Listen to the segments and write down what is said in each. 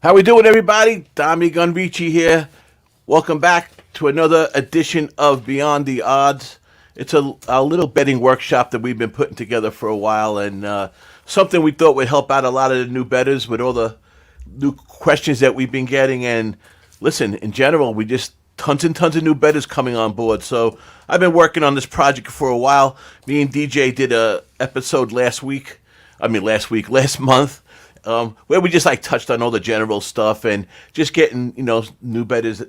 How we doing, everybody? DommyGun here. Welcome back to another edition of Beyond the Odds. It's a little betting workshop that we've been putting together for a while, and something we thought would help out a lot of the new bettors with all the new questions that we've been getting. And listen, in general, we just tons and tons of new bettors coming on board. So I've been working on this project for a while. Me and DJ did a episode last month, where we just like touched on all the general stuff and just getting new bettors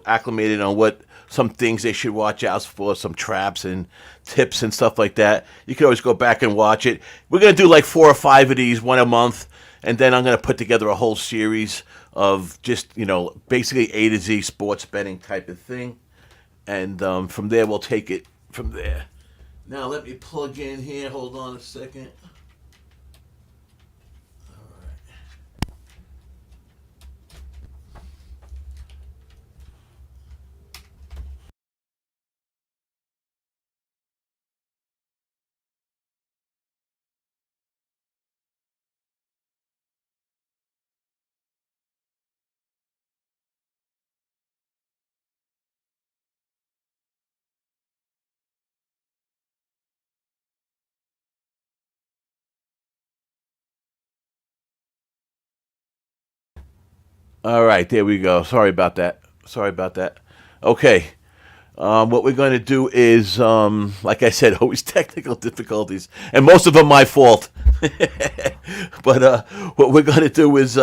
acclimated on what some things they should watch out for, some traps and tips and stuff like that. You can always go back and watch it. We're gonna do like 4 or 5 of these, one a month, and then I'm gonna put together a whole series of just basically A to Z sports betting type of thing, and from there we'll take it from there. Now let me plug in here. Hold on a second. All right, there we go. Sorry about that. Okay. What we're going to do is, like I said, always technical difficulties, and most of them my fault. But what we're going to do is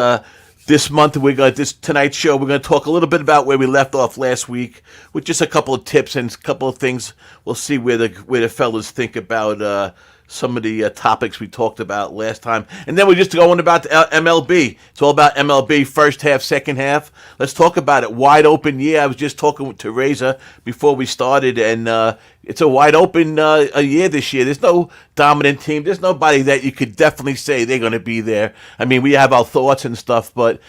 this month this tonight's show we're going to talk a little bit about where we left off last week with just a couple of tips and a couple of things. We'll see where the fellas think about some of the topics we talked about last time. And then we're just going about the MLB. It's all about MLB, first half, second half. Let's talk about it. Wide open year. I was just talking to Razor before we started, and it's a wide open a year this year. There's no dominant team. There's nobody that you could definitely say they're going to be there. I mean, we have our thoughts and stuff, but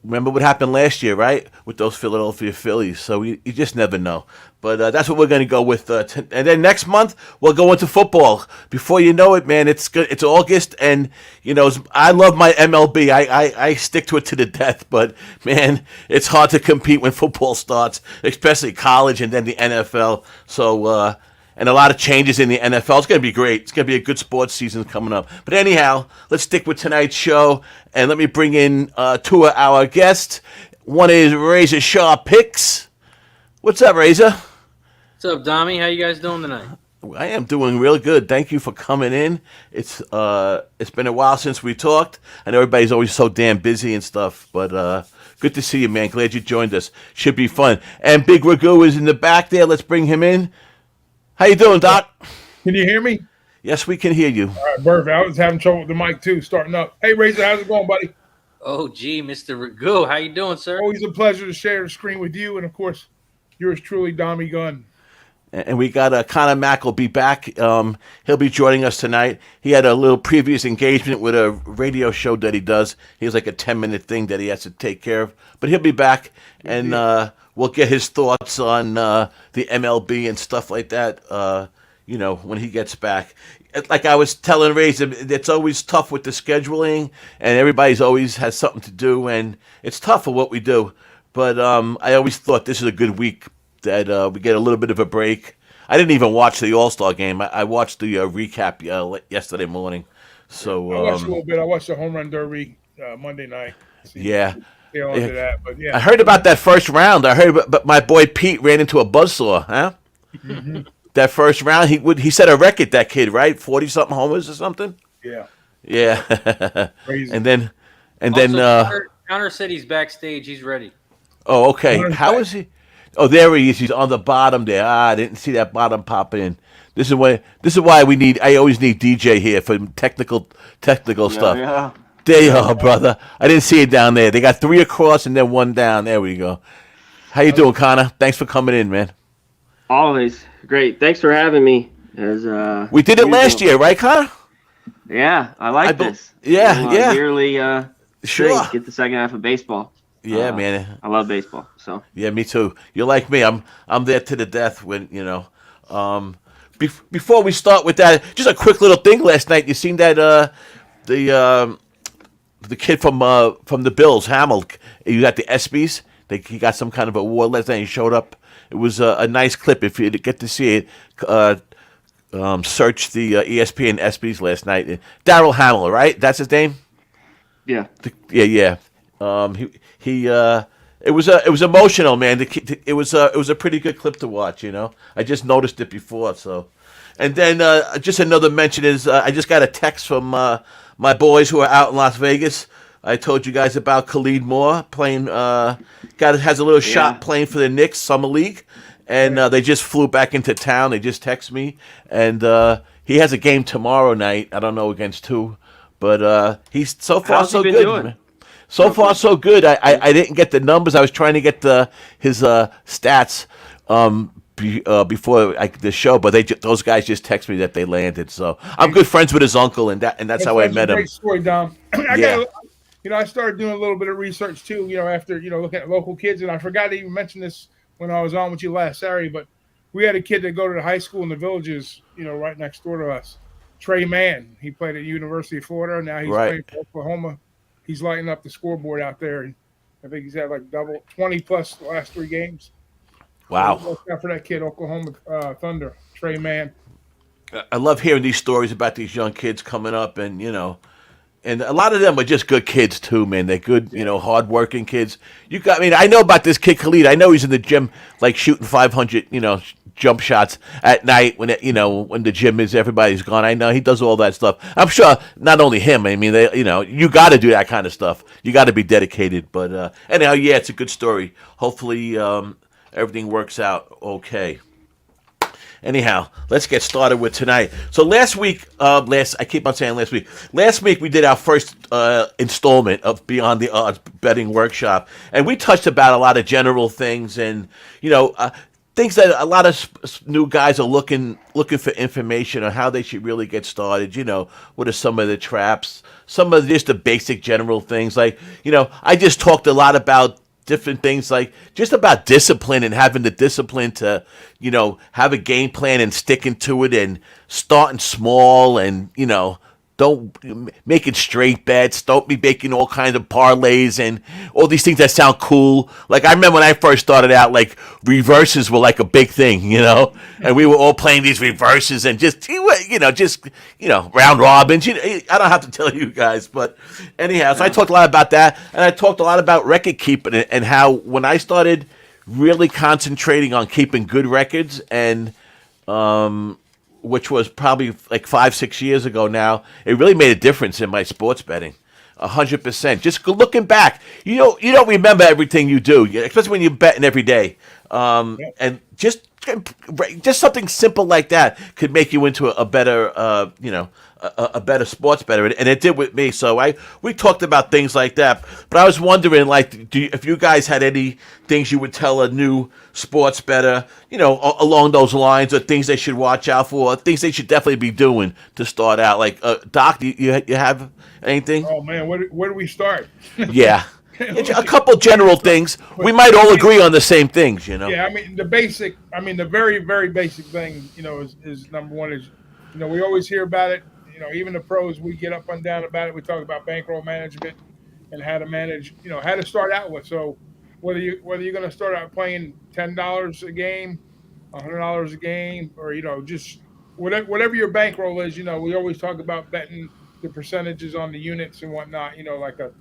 remember what happened last year, right? With those Philadelphia Phillies. So you just never know. But that's what we're going to go with. And then next month, we'll go into football. Before you know it, man, it's August. And, I love my MLB. I stick to it to the death. But, man, it's hard to compete when football starts, especially college and then the NFL. So, and a lot of changes in the NFL. It's going to be great. It's going to be a good sports season coming up. But anyhow, let's stick with tonight's show. And let me bring in two of our guests. One is RazorSharps Picks. What's up, Razor? What's up, Dommy? How you guys doing tonight? I am doing real good. Thank you for coming in. It's been a while since we talked. I know everybody's always so damn busy and stuff, but good to see you, man. Glad you joined us. Should be fun. And Big Ragu is in the back there. Let's bring him in. How you doing, Doc? Can you hear me? Yes, we can hear you. All right, perfect. I was having trouble with the mic too, starting up. Hey, Razor, how's it going, buddy? Oh, gee, Mr. Ragu, how you doing, sir? Always a pleasure to share the screen with you, and of course, yours truly, DommyGun. And we got ConorMac will be back. He'll be joining us tonight. He had a little previous engagement with a radio show that he does. He has like a 10-minute thing that he has to take care of. But he'll be back, and we'll get his thoughts on the MLB and stuff like that, when he gets back. Like I was telling Razor, it's always tough with the scheduling, and everybody's always has something to do, and it's tough for what we do. But I always thought this is a good week that we get a little bit of a break. I didn't even watch the All-Star game. I watched the recap yesterday morning. So I watched a little bit. I watched the Home Run Derby Monday night. Yeah. That, but yeah. I heard about that first round. But my boy Pete ran into a buzzsaw, huh? Mm-hmm. That first round, he set a record, that kid, right? 40-something homers or something? Yeah. Yeah. Crazy. and then Connor said he's backstage. He's ready. Oh, okay. How is he? Oh, there he is. He's on the bottom there. I didn't see that bottom pop in. This is why I always need DJ here for technical stuff. Yeah. There you are, brother. I didn't see it down there. They got 3 across and then 1 down. There we go. How you doing, Connor? Thanks for coming in, man. Always great. Thanks for having me. We did it last year, right, Connor? Yeah, I like this. Yeah. Yearly Sure. thing. Get the second half of baseball. Yeah, man. I love baseball. So yeah, me too. You're like me. I'm there to the death. When before we start with that, just a quick little thing. Last night, you seen that the the kid from the Bills, Hamill. You got the ESPYs. He got some kind of award last night. He showed up. It was a nice clip. If you get to see it, search the ESPN ESPYs last night. Daryl Hamill, right? That's his name. Yeah. Yeah. He. It was emotional, man. It was a pretty good clip to watch. I just noticed it before. So, and then just another mention is I just got a text from my boys who are out in Las Vegas. I told you guys about Khalid Moore playing. Has a little shot playing for the Knicks Summer League, and they just flew back into town. They just text me, and he has a game tomorrow night. I don't know against who, but he's so far How's he so been good. doing? Man. So far so good. I didn't get the numbers. I was trying to get his stats before the show, but those guys just text me that they landed. So I'm good friends with his uncle, and that's how I met him. Great story, Dom. Yeah. I started doing a little bit of research too, after, looking at local kids. And I forgot to even mention this when I was on with you last Saturday, but we had a kid that go to the high school in the Villages, right next door to us. Trey Mann. He played at University of Florida. Now he's playing for Oklahoma. He's lighting up the scoreboard out there. And I think he's had like double 20 plus the last 3 games. Wow. So look out for that kid, Oklahoma Thunder, Trey Mann. I love hearing these stories about these young kids coming up, and and a lot of them are just good kids too, man. They're good, hardworking kids. I know about this kid Khalid. I know he's in the gym, like shooting 500, jump shots at night when when the gym is everybody's gone. I know he does all that stuff. I'm sure not only him. I mean, you got to do that kind of stuff. You got to be dedicated. But anyhow, yeah, it's a good story. Hopefully, everything works out okay. Anyhow, let's get started with tonight. So last week, I keep on saying last week. Last week we did our first installment of Beyond the Odds Betting Workshop, and we touched about a lot of general things, and things that a lot of new guys are looking for information on how they should really get started. What are some of the traps? Some of just the basic general things, like I just talked a lot about different things, like just about discipline and having the discipline to, have a game plan and sticking to it and starting small and, don't make it straight bets. Don't be making all kinds of parlays and all these things that sound cool. Like I remember when I first started out, like reverses were like a big thing, and we were all playing these reverses and just round robins. I don't have to tell you guys, but anyhow, so I talked a lot about that, and I talked a lot about record keeping and how when I started really concentrating on keeping good records and which was probably like 5-6 years ago now, it really made a difference in my sports betting. 100%. Just looking back, you don't remember everything you do, especially when you're betting every day. And just something simple like that could make you into a better, a better sports bettor, and it did with me. So we talked about things like that. But I was wondering, like, if you guys had any things you would tell a new sports bettor, along those lines, or things they should watch out for, or things they should definitely be doing to start out. Like, Doc, do you have anything? Oh man, where do we start? Yeah. A couple general things. We might all agree on the same things, Yeah, I mean the very, very basic thing, is number one is, we always hear about it. Even the pros, we get up and down about it. We talk about bankroll management and how to manage, how to start out with. So whether you're going to start out playing $10 a game, $100 a game, or just whatever your bankroll is, we always talk about betting the percentages on the units and whatnot. Like a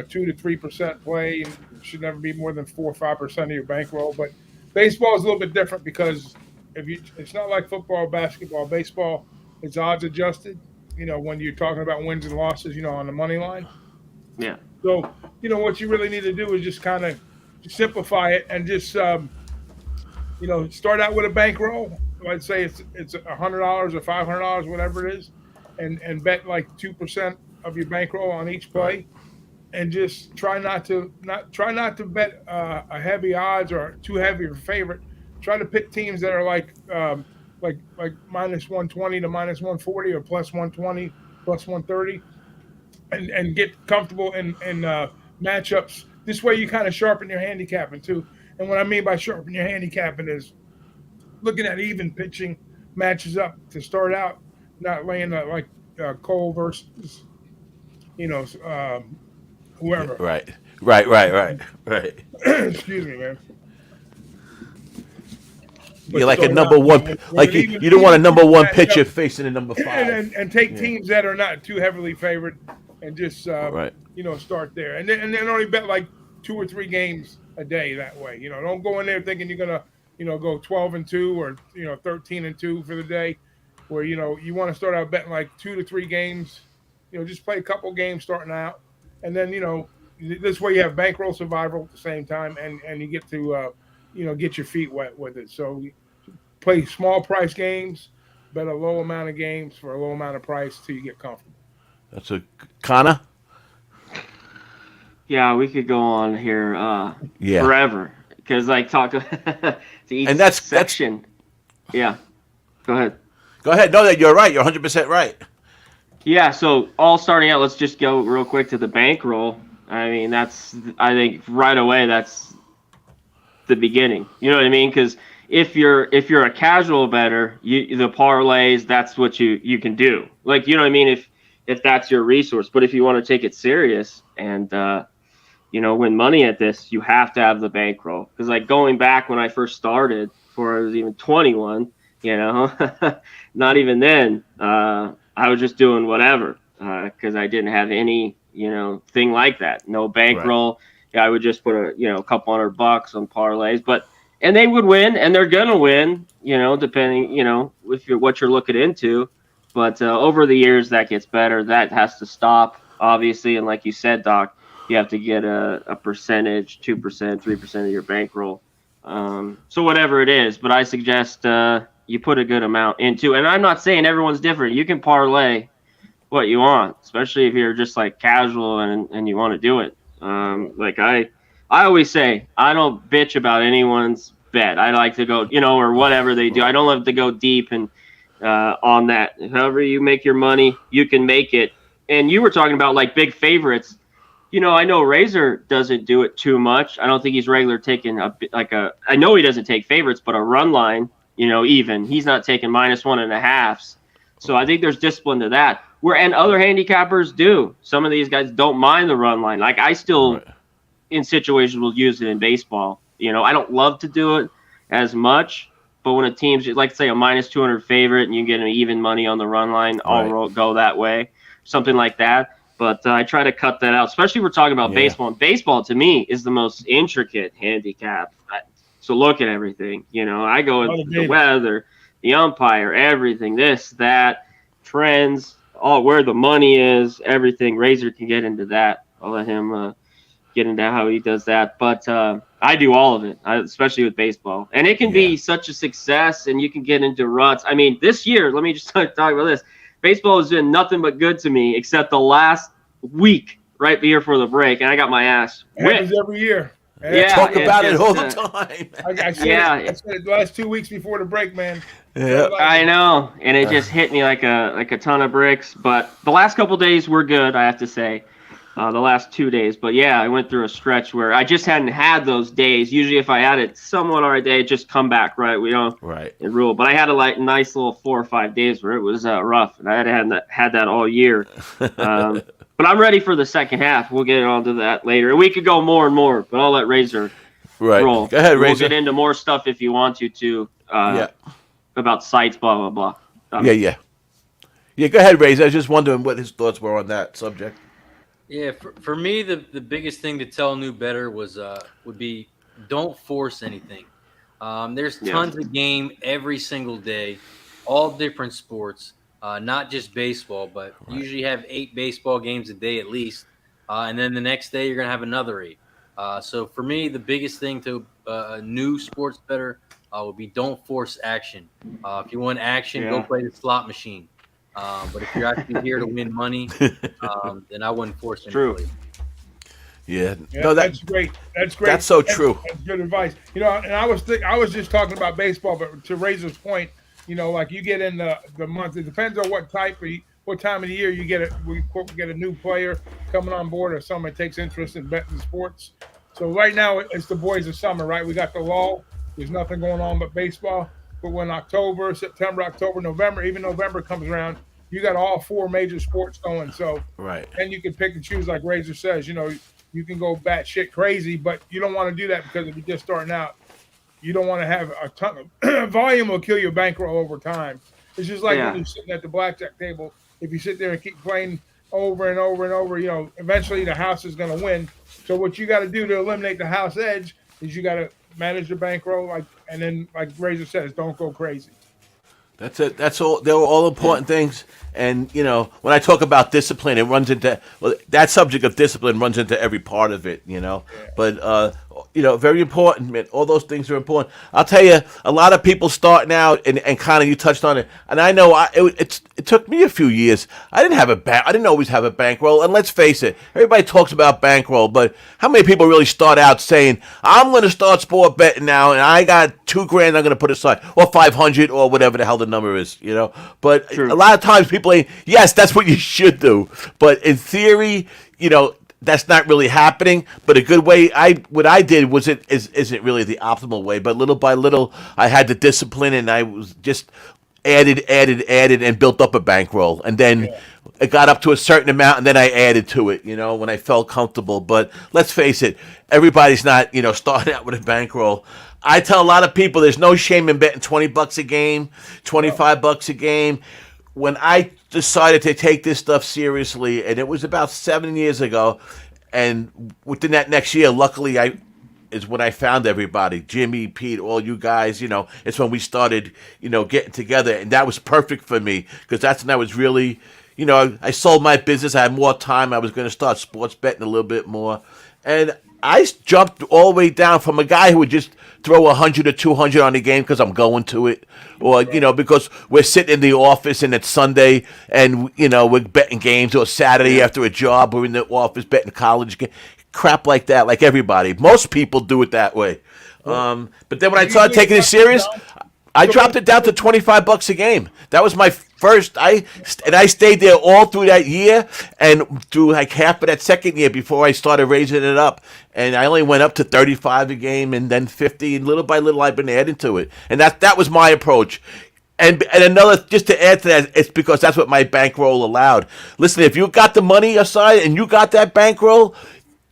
2 to 3% play should never be more than 4 or 5% of your bankroll. But baseball is a little bit different because it's not like football, or basketball. Baseball, it's odds adjusted. When you're talking about wins and losses, on the money line. Yeah. So, what you really need to do is just kind of simplify it and just, start out with a bankroll. Let's say it's $100 or $500, whatever it is, and bet like 2% of your bankroll on each play, and just try not to bet a heavy odds or too heavy of a favorite. Try to pick teams that are like minus 120 to minus 140 or plus 120, plus 130, and get comfortable in matchups. This way you kind of sharpen your handicapping too. And what I mean by sharpen your handicapping is looking at even pitching matches up to start out, not laying like Cole versus whoever. Right. Excuse me, man. You're like so a number now, one. when Like it you don't want a number one match pitcher up, facing a number 5. and take teams that are not too heavily favored, and just Right. start there, and then only bet like 2 or 3 games a day that way. Don't go in there thinking you're gonna go 12-2 or 13-2 for the day, where you want to start out betting like 2 to 3 games. Just play a couple games starting out, and then this way you have bankroll survival at the same time, and you get to get your feet wet with it. So play small price games, bet a low amount of games for a low amount of price till you get comfortable. That's a Connor. Yeah, we could go on here forever because talk to each And that's section. Yeah, go ahead. Go ahead. No, you're right. You're 100% right. Yeah, so all starting out, let's just go real quick to the bankroll. I mean, I think right away that's the beginning. You know what I mean? Because if you're a casual bettor, the parlays, that's what you can do. Like, you know what I mean? If that's your resource. But if you want to take it serious and win money at this, you have to have the bankroll. Because going back when I first started, before I was even 21, not even then, I was just doing whatever because I didn't have any thing like that. No bankroll. Right. Yeah, I would just put a couple $100 on parlays, and they would win, and they're gonna win, depending, if what you're looking into. But over the years, that gets better. That has to stop, obviously. And like you said, Doc, you have to get a percentage, 2%, 3% of your bankroll. So whatever it is, but I suggest you put a good amount into. And I'm not saying everyone's different. You can parlay what you want, especially if you're just casual and you want to do it. I always say, I don't bitch about anyone's bet. I like to go, or whatever they do. I don't love to go deep and on that. However you make your money, you can make it. And you were talking about big favorites. I know Razor doesn't do it too much. I don't think he's regular taking I know he doesn't take favorites, but a run line, even. He's not taking -1.5s. So I think there's discipline to that. And other handicappers do. Some of these guys don't mind the run line. I still, right, in situations, will use it in baseball. I don't love to do it as much, but when a team's, say, a -200 favorite and you get an even money on the run line, I'll go that way, something like that. But I try to cut that out, especially if we're talking about baseball. And baseball, to me, is the most intricate handicap. So look at everything. I go with the weather, the umpire, everything, this, that, trends, where the money is, everything. Razor can get into that. I'll let him get into how he does that. But I do all of it, especially with baseball. And it can be such a success, and you can get into ruts. I mean, this year, let me just talk about this. Baseball has been nothing but good to me, except the last week right before the break, and I got my ass whipped. Happens every year. Yeah, talk about it all the time. I said it the last 2 weeks before the break, man. Yeah, I know, and it just hit me like a ton of bricks. But the last couple days were good, I have to say. The last 2 days, but yeah, I went through a stretch where I just hadn't had those days. Usually, if I had it somewhat all right day, it just come back, right? We don't rule, but I had a nice little 4 or 5 days where it was rough, and I had that all year. But I'm ready for the second half. We'll get on to that later. We could go more and more, but I'll let Razor roll. Go ahead, Razor. We'll get into more stuff if you want to about sites, blah, blah, blah. Yeah, go ahead, Razor. I was just wondering what his thoughts were on that subject. Yeah, for me, the biggest thing to tell a new bettor would be don't force anything. There's tons of game every single day, all different sports. Not just baseball, but usually have 8 baseball games a day at least. And then the next day you're going to have another 8. So for me, the biggest thing to a new sports bettor would be don't force action. If you want action, go play the slot machine. But if you're actually here to win money, then I wouldn't force anybody. Yeah, no, that's great. That's great. That's so true. That's good advice. And I was just talking about baseball, but to Razor's point, you get in the month. It depends on what time of the year you get it. We get a new player coming on board or someone that takes interest in betting sports. So right now it's the boys of summer, right? We got the lull. There's nothing going on but baseball. But when September, October, November, even November comes around, you got all four major sports going. So Right. and you can pick and choose, like Razor says. You can go batshit crazy, but you don't want to do that because if you're just starting out, you don't want to have a ton of volume will kill your bankroll over time. It's just like when you're sitting at the blackjack table. If you sit there and keep playing over and over and over, eventually the house is going to win. So what you got to do to eliminate the house edge is you got to manage the bankroll, and then like Razor says, don't go crazy. That's it. That's all. They were all important things. And when I talk about discipline, it runs into that subject of discipline runs into every part of it. But very important. Man. All those things are important. I'll tell you, a lot of people starting out, and kind of you touched on it. And I know it took me a few years. I didn't always have a bankroll. And let's face it, everybody talks about bankroll, but how many people really start out saying, "I'm going to start sport betting now, and I got $2,000 I'm going to put aside, or 500, or whatever the hell the number is." But True. a lot of times people ain't. Yes, that's what you should do. But in theory, that's not really happening. But a good way, what I did isn't really the optimal way. But little by little, I had the discipline, and I was just added, and built up a bankroll. And then it got up to a certain amount, and then I added to it. When I felt comfortable. But let's face it, everybody's not starting out with a bankroll. I tell a lot of people there's no shame in betting $20 a game, $25 a game. When I decided to take this stuff seriously, and it was about 7 years ago, and within that next year, luckily is when I found everybody, Jimmy, Pete, all you guys. It's when we started, getting together, and that was perfect for me because that's when I was really, I sold my business. I had more time. I was going to start sports betting a little bit more, and I jumped all the way down from a guy who would just throw 100 or 200 on the game because I'm going to it, or because we're sitting in the office and it's Sunday and we're betting games, or Saturday after a job we're in the office betting college games, crap like that. Like everybody, most people do it that way. But then when I started taking it serious, I dropped it down to $25 a game. That was my first. I stayed there all through that year and through like half of that second year before I started raising it up. And I only went up to 35 a game, and then 50. And little by little, I've been adding to it. And that was my approach. And another, just to add to that, it's because that's what my bankroll allowed. Listen, if you got the money aside and you got that bankroll,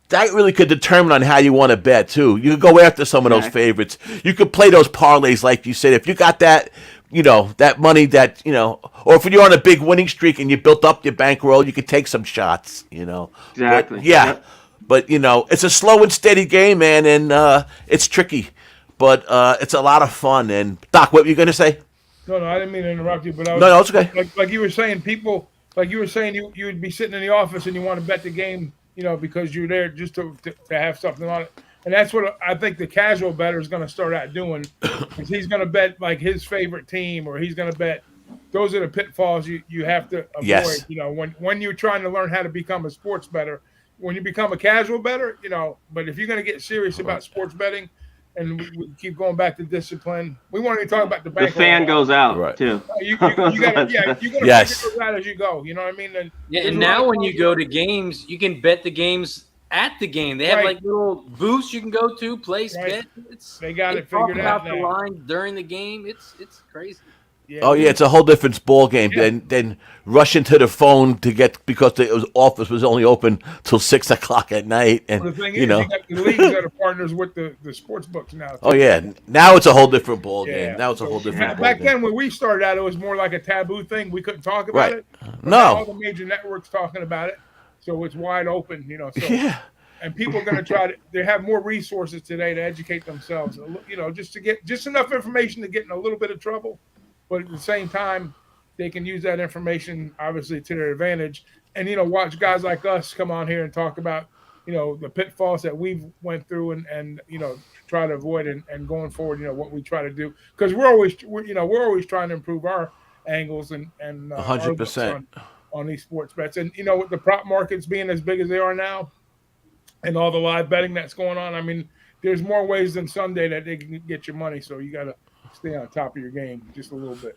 that really could determine on how you want to bet, too. You could go after some of those favorites. You could play those parlays, like you said. If you got that, that money that, or if you're on a big winning streak and you built up your bankroll, you could take some shots, Exactly. But, but it's a slow and steady game, man, and it's tricky. But it's a lot of fun. And, Doc, what were you going to say? No, I didn't mean to interrupt you, but I was, No, it's okay. Like you were saying, you would be sitting in the office and you want to bet the game, because you're there just to have something on it. And that's what I think the casual bettor is going to start out doing. Is he's going to bet like his favorite team, or he's going to bet. Those are the pitfalls you have to avoid. Yes. When you're trying to learn how to become a sports bettor, when you become a casual bettor, but if you're going to get serious about sports betting, and we keep going back to discipline, we want to talk about the bank. The fan goes out too. You gotta figure it out as you go. You know what I mean? And now when you go to games, you can bet the games at the game. They have like little booths you can go to, place bet. They got it figured out now. The line during the game, it's crazy. Yeah, oh yeah, it's a whole different ball game than rushing to the phone to get, because the office was only open till 6 o'clock at night, and the thing is, you got the leagues that are partners with the sports books now. Too. Oh yeah, now it's a whole different ball game. Now it's a whole different ball back game. then when we started out, it was more like a taboo thing. We couldn't talk about it. No, all the major networks talking about it, so it's wide open. So, and people are going to try to. They have more resources today to educate themselves. Just to get just enough information to get in a little bit of trouble. But at the same time, they can use that information, obviously, to their advantage. And, watch guys like us come on here and talk about, the pitfalls that we've went through and try to avoid and going forward, what we try to do. Because we're always trying to improve our angles and 100% on these sports bets. And, with the prop markets being as big as they are now and all the live betting that's going on, I mean, there's more ways than Sunday that they can get your money. So you got to stay on top of your game just a little bit.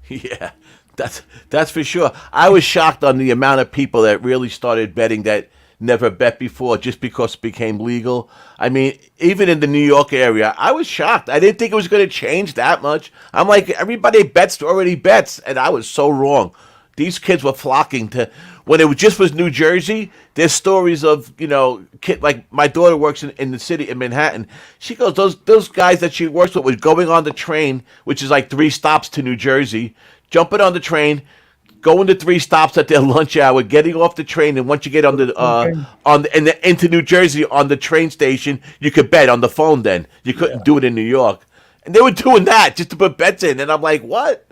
Yeah, that's for sure. I was shocked on the amount of people that really started betting that never bet before just because it became legal. I mean, even in the New York area, I was shocked. I didn't think it was going to change that much. I'm like, everybody already bets, and I was so wrong. these kids were flocking to when it just was New Jersey. There's stories of kid like my daughter works in the city in Manhattan. She goes those guys that she works with was going on the train, which is like 3 stops to New Jersey, jumping on the train, going to 3 stops at their lunch hour, getting off the train, and once you get on into New Jersey on the train station, you could bet on the phone. Then you couldn't do it in New York, and they were doing that just to put bets in. And I'm like, what?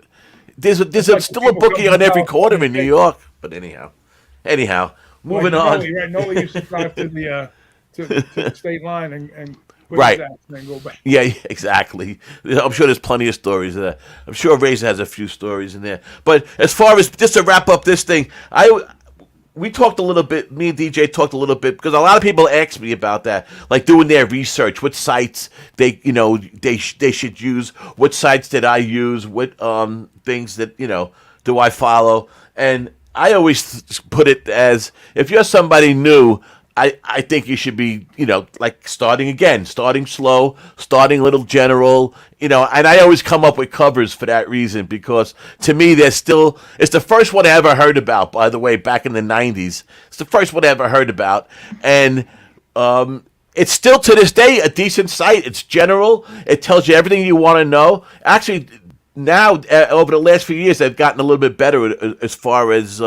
There's still a bookie on every corner in New York. But anyhow, moving on. Right, Noli used to drive to the state line and put Right. his ass and then go back. Yeah, exactly. I'm sure there's plenty of stories of that. I'm sure Razor has a few stories in there. But as far as just to wrap up this thing, we talked a little bit. Me and DJ talked a little bit because a lot of people ask me about that, like doing their research, what sites they should use, what sites did I use, what things that do I follow, and I always put it as if you're somebody new. I think you should be, like starting slow, starting little general, and I always come up with covers for that reason because to me, it's the first one I ever heard about, by the way, back in the 90s. It's the first one I ever heard about. And it's still to this day a decent site. It's general. It tells you everything you want to know. Actually, now over the last few years, they've gotten a little bit better as far as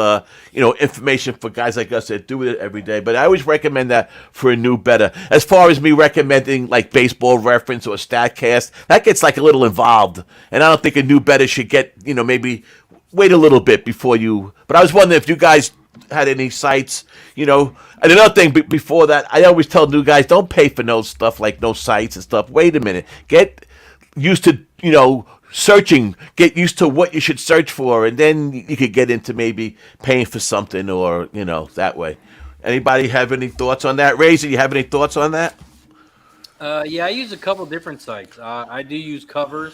information for guys like us that do it every day. But I always recommend that for a new better. As far as me recommending like Baseball Reference or Statcast, that gets like a little involved, and I don't think a new better should get maybe wait a little bit before you. But I was wondering if you guys had any sites, And another thing before that, I always tell new guys, don't pay for no stuff like no sites and stuff. Wait a minute, get used to searching, get used to what you should search for, and then you could get into maybe paying for something or that way. Anybody have any thoughts on that? Razor, you have any thoughts on that? Yeah, I use a couple different sites. I do use covers.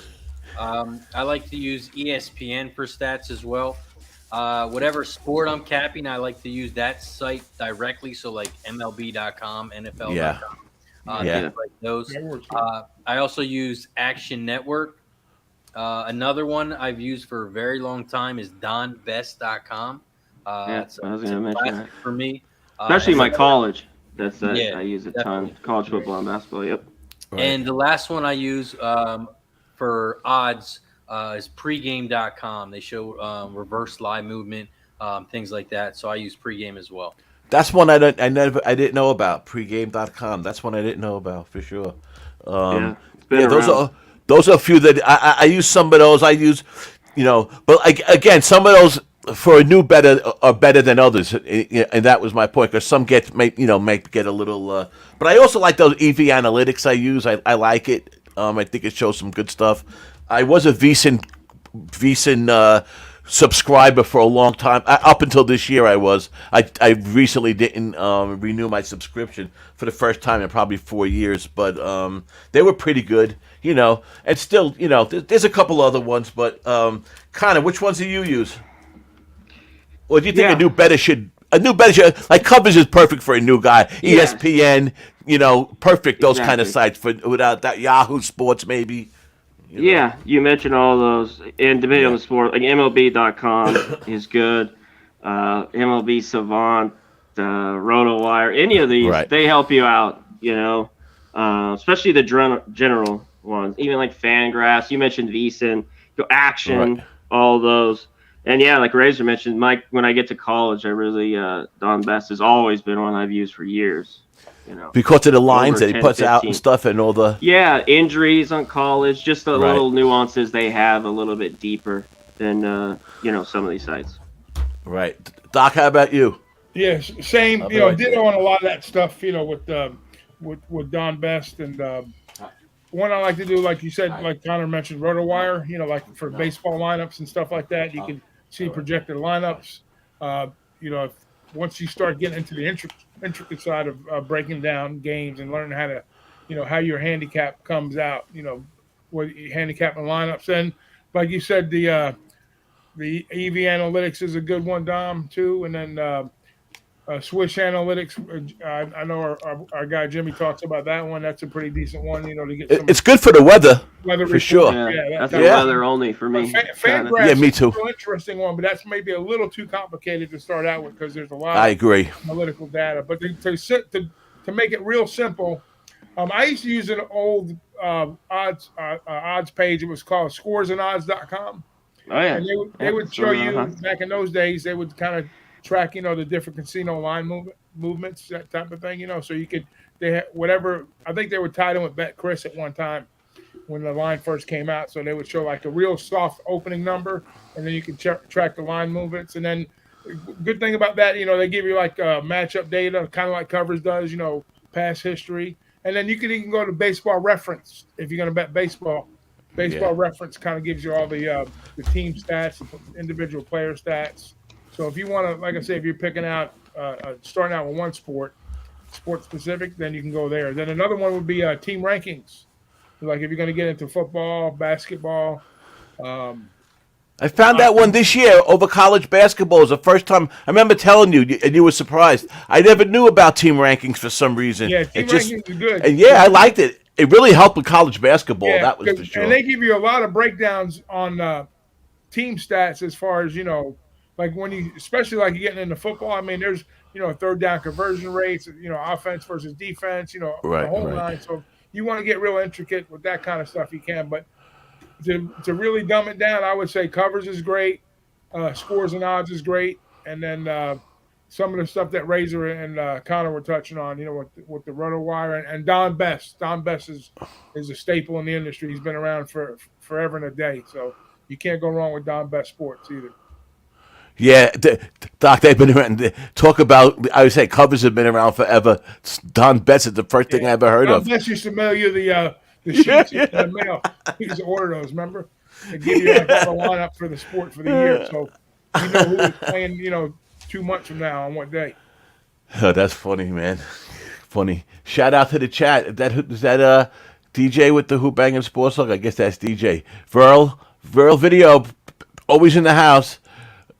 I like to use ESPN for stats as well. Whatever sport I'm capping, I like to use that site directly. So like MLB.com, NFL.com, things like those. I also use Action Network. Another one I've used for a very long time is DonBest.com. I was going to mention that for me, especially my college. That's I use a definitely. ton. College football and basketball. Yep. Right. And the last one I use for odds is pregame.com. They show reverse live movement, things like that. So I use pregame as well. That's one I didn't know about. Pregame.com. That's one I didn't know about for sure. It's been around. Those are a few that I use. Some of those I use, but again, some of those for a new better are better than others, and that was my point. Because some get a little, but I also like those EV analytics I use. I like it. I think it shows some good stuff. I was a VSiN subscriber for a long time. Up until this year, I was. I recently didn't renew my subscription for the first time in probably 4 years, but they were pretty good, And still, there's a couple other ones, but Connor, which ones do you use? Or do you think a new better should like covers is perfect for a new guy? Yeah. ESPN, perfect. Those kind of Exactly. sites without that Yahoo Sports maybe. Yeah, you mentioned all those, and depending on the sport, like MLB.com is good. MLB Savant, RotoWire, any of these, they help you out, especially the general ones, even like Fangraphs. You mentioned VSiN, Action, all those. And yeah, like Razor mentioned, when I get to college, I really, Don Best has always been one I've used for years. Because of the lines that he puts 15. Out and stuff and all the... Yeah, injuries on college, just the little nuances they have a little bit deeper than, some of these sites. Right. Doc, how about you? Yes, same, ditto on a lot of that stuff, with Don Best. And one I like to do, like you said, like Connor mentioned, RotoWire, like for baseball lineups and stuff like that. You can see projected lineups. Once you start getting into the intricate side of breaking down games and learning how to, how your handicap comes out, what you handicap and lineups. And like you said, the EV analytics is a good one, Dom, too. And then Swish Analytics. I know our guy Jimmy talks about that one. That's a pretty decent one, to get some It's good for the weather, weather for report. sure. Yeah, Yeah, that's that a Yeah. weather only for me. Fangraphs Yeah, me too. is a real interesting one, but that's maybe a little too complicated to start out with because there's a lot I of agree. analytical data. But to make it real simple, I used to use an old odds page. It was called scoresandodds.com. Oh yeah, And they would show you back in those days. They would kind of track, the different casino line movements, that type of thing. So you could they had whatever. I think they were tied in with Bet Chris at one time when the line first came out. So they would show like a real soft opening number, and then you can track the line movements. And then good thing about that, they give you like matchup data, kind of like Covers does. Past history, and then you can even go to Baseball Reference if you're going to bet baseball. Baseball Reference kind of gives you all the team stats, the individual player stats. So if you want to, like I say, if you're picking out, starting out with one sport specific, then you can go there. Then another one would be team rankings. Like if you're going to get into football, basketball. I found that one this year over college basketball. It was the first time. I remember telling you, and you were surprised. I never knew about team rankings for some reason. Yeah, team rankings are good. And I liked it. It really helped with college basketball. Yeah, that was for sure. And they give you a lot of breakdowns on team stats as far as, like when especially like you're getting into football. I mean, there's, third down conversion rates, offense versus defense, the whole nine. So you want to get real intricate with that kind of stuff, you can. But to really dumb it down, I would say Covers is great, Scores and Odds is great, and then some of the stuff that Razor and Connor were touching on, with the RotoWire and Don Best. Don Best is a staple in the industry. He's been around for forever and a day, so you can't go wrong with Don Best Sports either. Yeah, Doc, they've been around. Talk about, I would say Covers have been around forever. Don Best is the first thing I ever heard of. Don Best used to mail you the sheets in the mail. He used to order those, remember? They give you like all the lineup for the sport for the year. So you know who is playing, 2 months from now on what day. Oh, that's funny, man. Funny. Shout out to the chat. Is that DJ with the Who-Bangin Sports Talk? I guess that's DJ. Verl Video, always in the house.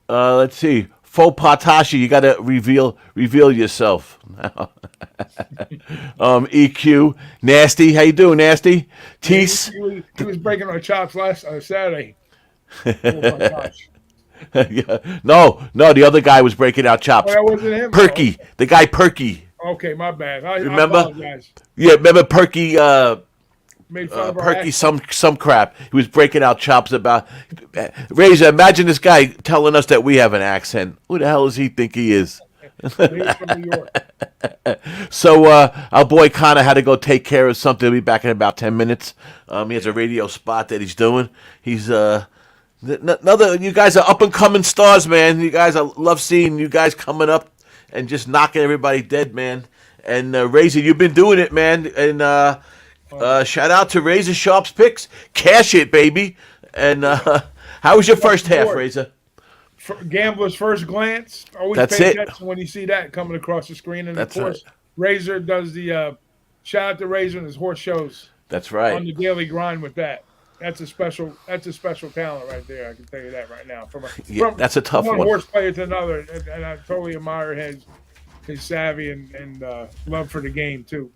Let's see. Faux Patashi, you got to reveal yourself. EQ, Nasty, how you doing, Nasty? Tease. He was breaking our chops last Saturday. Oh my gosh. Yeah. No, the other guy was breaking out chops. Oh, that wasn't him. Perky, the guy Perky. Okay, my bad. Remember? I apologize. Yeah, remember Perky? Made fun of our Perky, accent. some crap. He was breaking out chops about Razor. Imagine this guy telling us that we have an accent. Who the hell does he think he is? He's from New York. So our boy Connor had to go take care of something. He'll be back in about 10 minutes. He has a radio spot that he's doing. He's another. You guys are up and coming stars, man. You guys, I love seeing you guys coming up and just knocking everybody dead, man. And Razor, you've been doing it, man. And shout out to RazorSharps picks. Cash it, baby. And how was your first half, Razor? Gambler's first glance. Always That's pay it. attention when you see that coming across the screen. And That's of course, right. Razor does the shout out to Razor and his horse shows That's on right. the daily grind with that. That's a special talent right there. I can tell you that right now. That's a tough one one. horse player to another, and I totally admire his savvy and love for the game too.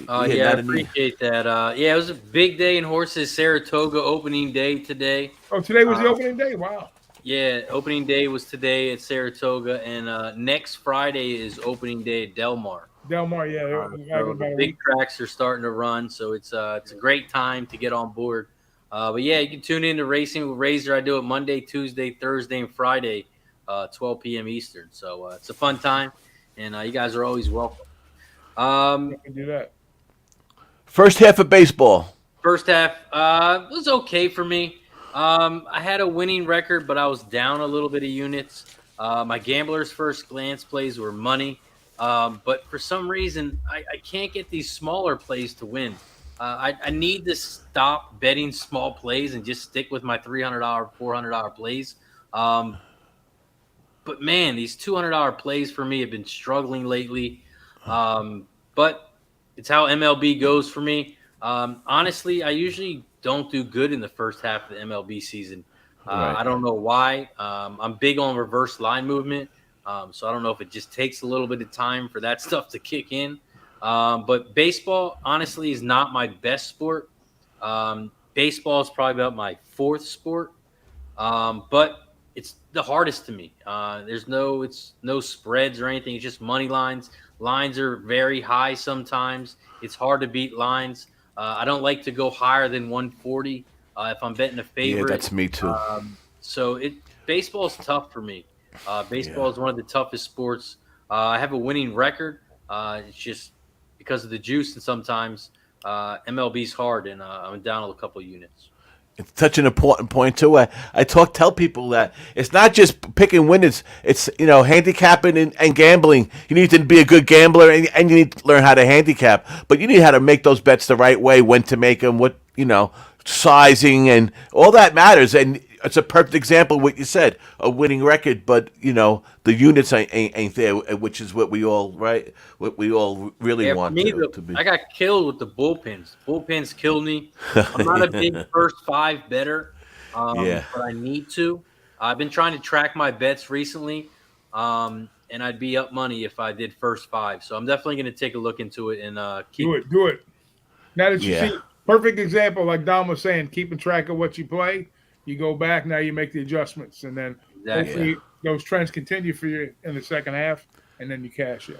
I appreciate that. It was a big day in horses. Saratoga opening day today. Oh, today was the opening day. Wow. Yeah, opening day was today at Saratoga, and next Friday is opening day at Del Mar. Del Mar, yeah. So the big tracks are starting to run, so it's a great time to get on board. But yeah, you can tune in to Racing with Razor. I do it Monday, Tuesday, Thursday, and Friday, 12 p.m. Eastern. So it's a fun time, and you guys are always welcome. I can do that. First half of baseball. First half was okay for me. I had a winning record, but I was down a little bit of units. My gambler's first glance plays were money. But for some reason, I can't get these smaller plays to win. I need to stop betting small plays and just stick with my $300, $400 plays. But man, these $200 plays for me have been struggling lately. But it's how MLB goes for me. Honestly, I usually don't do good in the first half of the MLB season. Right. I don't know why. I'm big on reverse line movement. So I don't know if it just takes a little bit of time for that stuff to kick in. But baseball, honestly, is not my best sport. Baseball is probably about my fourth sport. But it's the hardest to me. It's no spreads or anything. It's just money lines. Lines are very high sometimes. It's hard to beat lines. I don't like to go higher than 140 if I'm betting a Yeah, favorite. that's me too. So baseball is tough for me. Baseball Yeah. is one of the toughest sports. I have a winning record. It's just because of the juice, and sometimes MLB's hard, and I'm down a couple units. It's such an important point too. I tell people that it's not just picking winners. It's handicapping and gambling. You need to be a good gambler, and you need to learn how to handicap. But you need how to make those bets the right way, when to make them, what sizing and all that matters. And it's a perfect example of what you said, a winning record. But the units ain't there, which is what we all what we all really Yeah, for want me, to be. I got killed with the bullpens. Bullpens killed me. I'm not a big first five better, Yeah. but I need to. I've been trying to track my bets recently, and I'd be up money if I did first five. So I'm definitely going to take a look into it and keep. Do it. Now that you Yeah. see, perfect example, like Dom was saying, keeping track of what you play. You go back, now you make the adjustments, and then Exactly. hopefully those trends continue for you in the second half, and then you cash it.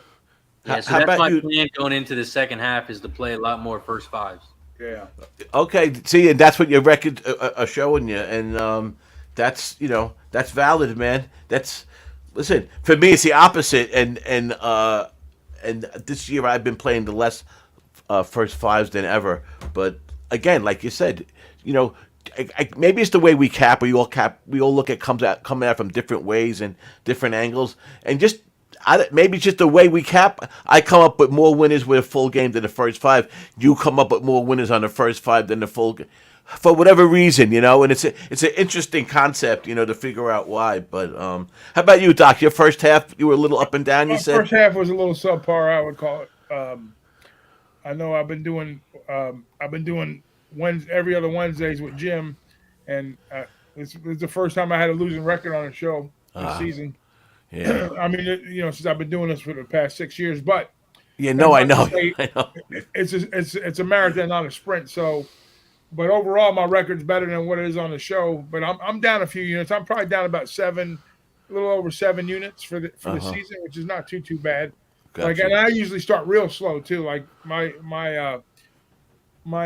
Yeah, so How that's about my you? plan going into the second half is to play a lot more first fives. Yeah. Okay, see, and that's what your records are showing you, and that's that's valid, man. That's listen for me, it's the opposite, and this year I've been playing the less first fives than ever. But again, like you said, you know. Maybe it's the way we cap. We all look at coming out from different ways and different angles, and just maybe it's just the way we cap. I come up with more winners with a full game than the first five. You come up with more winners on the first five than the full game. For whatever reason, and it's an interesting concept, to figure out why. But how about you, Doc? Your first half, you were a little up and down. You Well, first said, half was a little subpar, I would call it. I know I've been doing every other Wednesdays with Jim, and it's the first time I had a losing record on a show this season. yeah, I mean, since I've been doing this for the past 6 years, but yeah, that's no, I not to know, say I know. it's a marathon, not a sprint. So, but overall, my record's better than what it is on the show. But I'm down a few units. I'm probably down about a little over 7 units for the season, which is not too bad. Like, and Gotcha. I usually start real slow too. Like my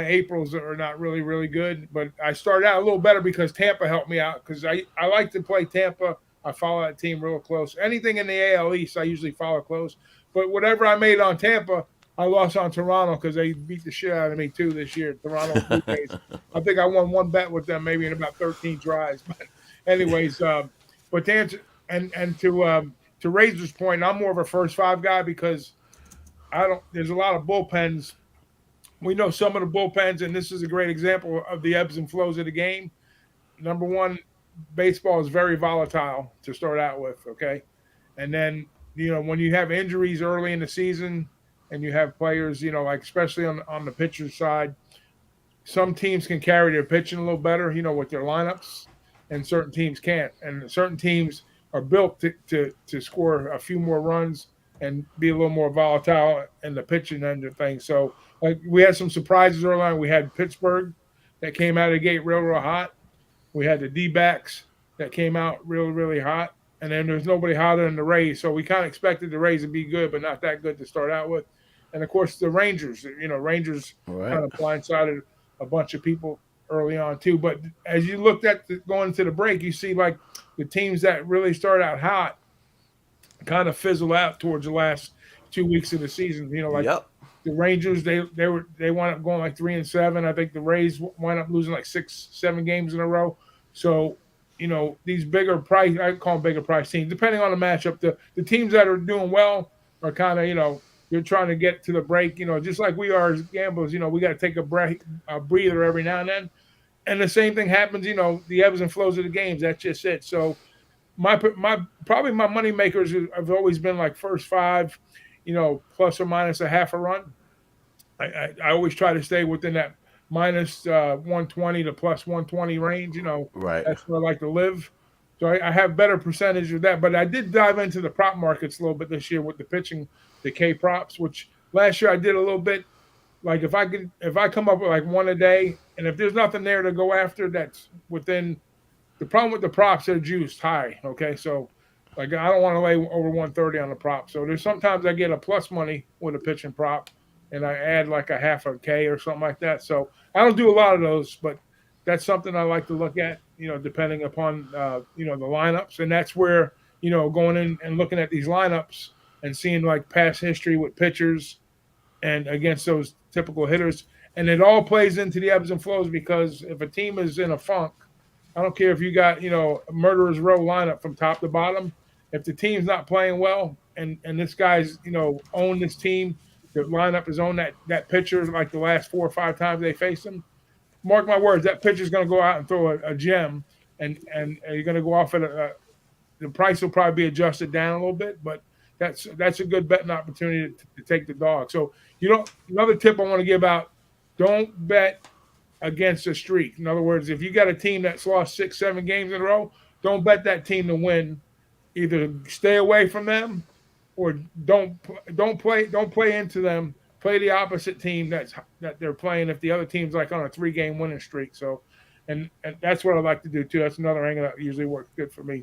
Aprils are not really good, but I started out a little better because Tampa helped me out because I like to play Tampa. I follow that team real close. Anything in the AL East, I usually follow close. But whatever I made on Tampa, I lost on Toronto because they beat the shit out of me too this year. Toronto Blue Jays. I think I won one bet with them maybe in about 13 tries. But anyways, but to answer and to Razor's point, I'm more of a first five guy because I don't. There's a lot of bullpens. We know some of the bullpens, and this is a great example of the ebbs and flows of the game. Number one, baseball is very volatile to start out with, okay? And then, when you have injuries early in the season and you have players, like especially on the pitcher side, some teams can carry their pitching a little better, with their lineups, and certain teams can't. And certain teams are built to score a few more runs and be a little more volatile in the pitching end of things. So, like, we had some surprises early on. We had Pittsburgh that came out of the gate real hot. We had the D-backs that came out really hot. And then there's nobody hotter than the Rays. So we kind of expected the Rays to be good, but not that good to start out with. And, of course, the Rangers. Rangers All right. kind of blindsided a bunch of people early on too. But as you looked at going into the break, you see, like, the teams that really started out hot kind of fizzle out towards the last 2 weeks of the season. Like Yep. the Rangers, they wound up going like 3-7. I think the Rays wound up losing like 6-7 games in a row. So, these bigger price, I call them bigger price teams, depending on the matchup. The teams that are doing well are kind of, you're trying to get to the break, just like we are as gamblers. We got to take a breather every now and then. And the same thing happens, the ebbs and flows of the games. That's just it. So my probably my money makers have always been like first five, plus or minus a half a run. I always try to stay within that minus 120 to plus 120 range. Right. That's where I like to live. So I have better percentage of that. But I did dive into the prop markets a little bit this year with the pitching, the K props, which last year I did a little bit. Like if I come up with like one a day, and if there's nothing there to go after, that's within. The problem with the props, they're juiced high. Okay, so like I don't want to lay over 130 on the prop. So there's sometimes I get a plus money with a pitching prop, and I add like a half a K or something like that. So I don't do a lot of those, but that's something I like to look at. Depending upon the lineups, and that's where going in and looking at these lineups and seeing like past history with pitchers and against those typical hitters, and it all plays into the ebbs and flows because if a team is in a funk, I don't care if you got a murderer's row lineup from top to bottom. If the team's not playing well, and this guy's own this team, the lineup is on that pitcher like the last 4 or 5 times they face him. Mark my words, that pitcher's going to go out and throw a gem, and you're going to go off at the price will probably be adjusted down a little bit, but that's a good betting opportunity to take the dog. So another tip I want to give out: don't bet against a streak. In other words, if you got a team that's lost 6, 7 games in a row, don't bet that team to win. Either stay away from them, or don't play into them. Play the opposite team that they're playing if the other team's like on a 3-game winning streak. So, and that's what I like to do too. That's another angle that usually works good for me.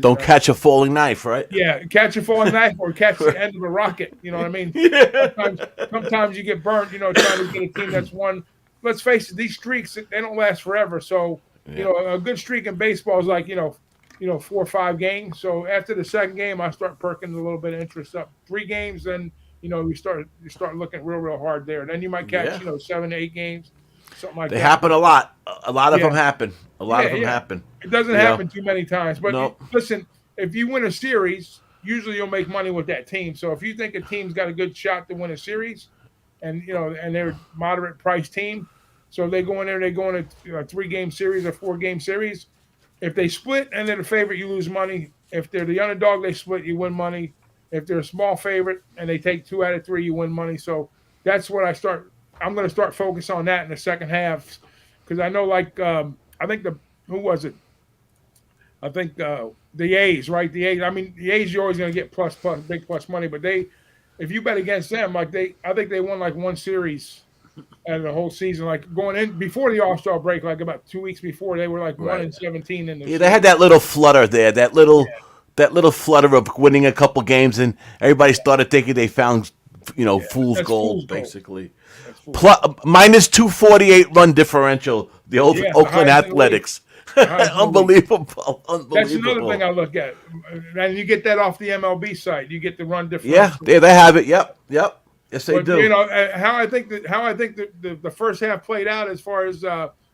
Don't catch a falling knife, right? Yeah, catch a falling knife or catch the end of a rocket. You know what I mean? Yeah. Sometimes you get burnt. Trying to get a team that's won. Let's face it, these streaks they don't last forever. So, a good streak in baseball is like 4 or 5 games. So after the second game, I start perking a little bit of interest up. 3 games, then you start looking real hard there. Then you might catch 7 to 8 games, something like that. They happen a lot. A lot of them happen. A lot of them happen. It doesn't happen too many times. But listen, if you win a series, usually you'll make money with that team. So if you think a team's got a good shot to win a series, and and they're a moderate price team, so if they go in there, they go in a 3-game series or 4-game series. If they split and they're the favorite, you lose money. If they're the underdog, they split, you win money. If they're a small favorite and they take 2 out of 3, you win money. So that's what I'm going to start focus on that in the second half, because I know I think who was it? I think the A's, right? The A's. I mean, the A's, you're always going to get big plus money, but if you bet against them, I think they won like 1 series out of the whole season. Like going in before the All-Star break, like about 2 weeks before, they were like 1-17 in the season. They had that little flutter there, that little flutter of winning a couple games, and everybody started thinking they found fool's gold, basically. Minus 248 run differential, the old Oakland Athletics. Unbelievable. That's another thing I look at. And you get that off the MLB site. You get the run differential. Yeah, they have it. Yep. Yes, they do. How I think the first half played out as far as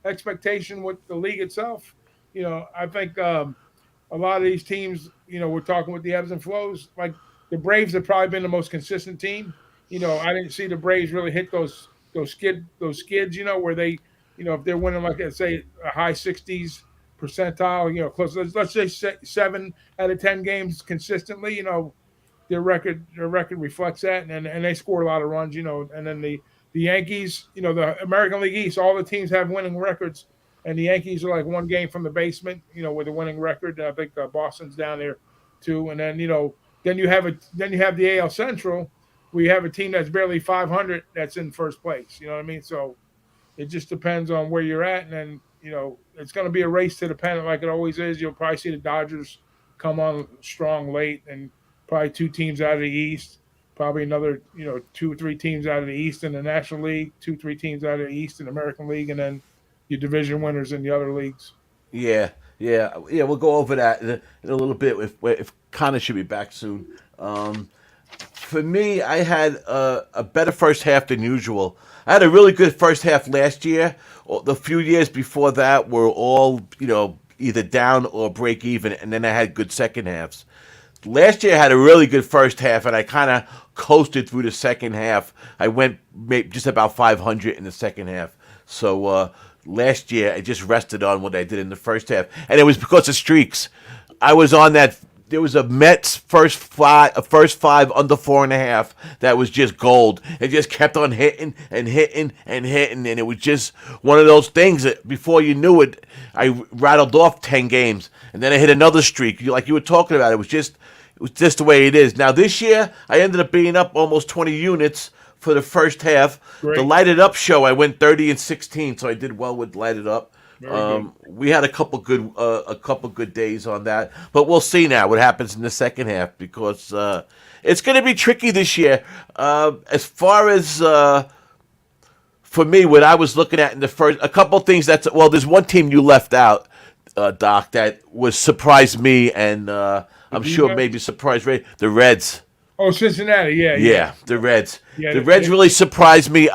expectation with the league itself. I think a lot of these teams, we're talking with the ebbs and flows. Like the Braves have probably been the most consistent team. I didn't see the Braves really hit those skids. Where they, if they're winning like let's say a high 60s percentile, close. Let's say 7 out of 10 games consistently. Their record reflects that, and they score a lot of runs. And then the Yankees, the American League East, all the teams have winning records, and the Yankees are like 1 game from the basement, with a winning record. And I think Boston's down there too. And then then you have the AL Central. We have a team that's barely 500 that's in first place. You know what I mean? So it just depends on where you're at, and then it's going to be a race to the pennant like it always is. You'll probably see the Dodgers come on strong late, and probably 2 teams out of the East, probably another 2 or 3 teams out of the East in the National League, 2 or 3 teams out of the East in the American League, and then your division winners in the other leagues. Yeah. We'll go over that in a little bit. If Connor should be back soon. For me, I had a better first half than usual. I had a really good first half last year. The few years before that were all, either down or break even, and then I had good second halves. Last year I had a really good first half, and I kind of coasted through the second half. I went just about 500 in the second half. So last year I just rested on what I did in the first half, and it was because of streaks. I was on that there was a Mets first five under 4.5 that was just gold. It just kept on hitting and hitting and hitting, and it was just one of those things that before you knew it, I rattled off 10 games, and then I hit another streak. Like you were talking about, it was just the way it is. Now this year, I ended up being up almost 20 units for the first half. Great. The Lighted Up show, I went 30-16, so I did well with Lighted Up. We had a couple good days on that, but we'll see now what happens in the second half because it's going to be tricky this year. As far as for me, what I was looking at in the first, a couple things there's one team you left out, Doc, that was surprised me, and I'm sure maybe surprised the Reds. Oh, Cincinnati, yeah, the Reds. Yeah, the Reds really surprised me.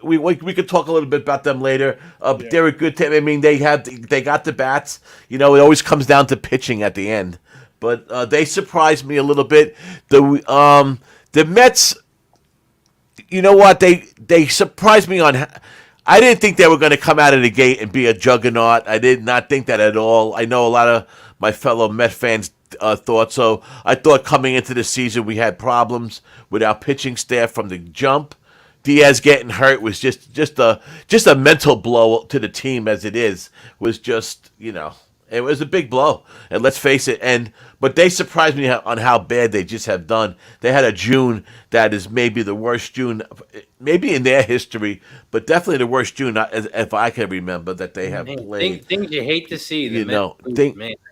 We could talk a little bit about them later. But they're a good team. I mean, they got the bats. You know, it always comes down to pitching at the end. But they surprised me a little bit. The Mets, you know what? They surprised me on. I didn't think they were going to come out of the gate and be a juggernaut. I did not think that at all. I know a lot of my fellow Met fans thought so. I thought coming into the season we had problems with our pitching staff from the jump. Diaz getting hurt was just a mental blow to the team as it is. Was just, you know, it was a big blow. And let's face it, but they surprised me on how bad they just have done. They had a June that is maybe the worst June, maybe in their history, but definitely the worst June if I can remember that they have played. Things you hate to see.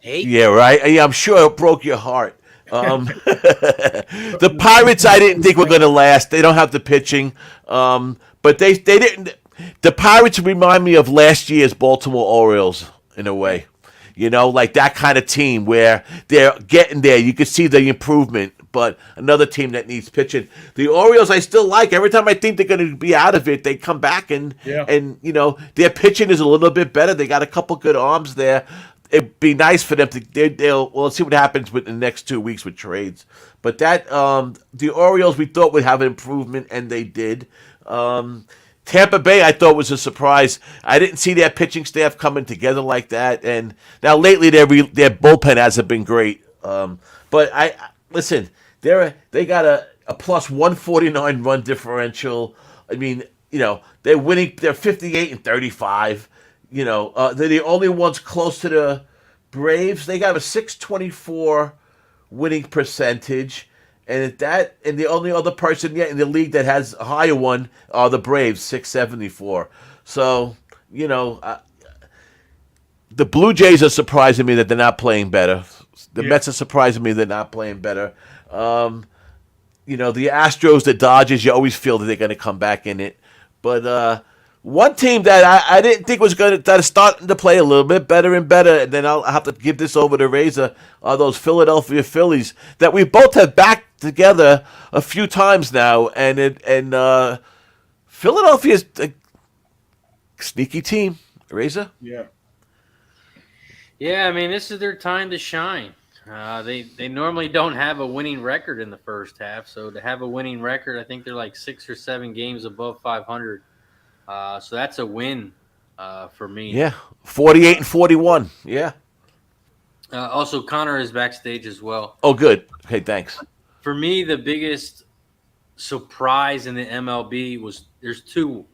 Yeah, right. Yeah, I'm sure it broke your heart. The Pirates, I didn't think were going to last. They don't have the pitching, but they didn't. The Pirates remind me of last year's Baltimore Orioles in a way. You know, like that kind of team where they're getting there. You can see the improvement, but another team that needs pitching. The Orioles, I still like. Every time I think they're going to be out of it, they come back and you know, their pitching is a little bit better. They got a couple good arms there. It'd be nice for them to. We'll see what happens with the next 2 weeks with trades. But that the Orioles we thought would have an improvement, and they did. Tampa Bay I thought was a surprise. I didn't see their pitching staff coming together like that. And now lately their bullpen hasn't been great. But I listen. They got a plus 149 run differential. I mean, you know, they're winning. They're 58-35. You know, they're the only ones close to the Braves. They got a 624 winning percentage, and the only other person yet in the league that has a higher one are the Braves, 674. So, you know, the Blue Jays are surprising me that they're not playing better. The Mets are surprising me they're not playing better. You know, the Astros, the Dodgers, you always feel that they're going to come back in it, but. One team that I didn't think was that is starting to play a little bit better and better, and then I'll have to give this over to Razor, are those Philadelphia Phillies that we both have backed together a few times now, and Philadelphia's a sneaky team. Razor? Yeah. Yeah, I mean, this is their time to shine. They normally don't have a winning record in the first half, so to have a winning record, I think they're like 6 or 7 games above 500. So that's a win for me. Yeah, 48-41. Yeah. Also, Connor is backstage as well. Oh, good. Okay, thanks. For me, the biggest surprise in the MLB was there's two.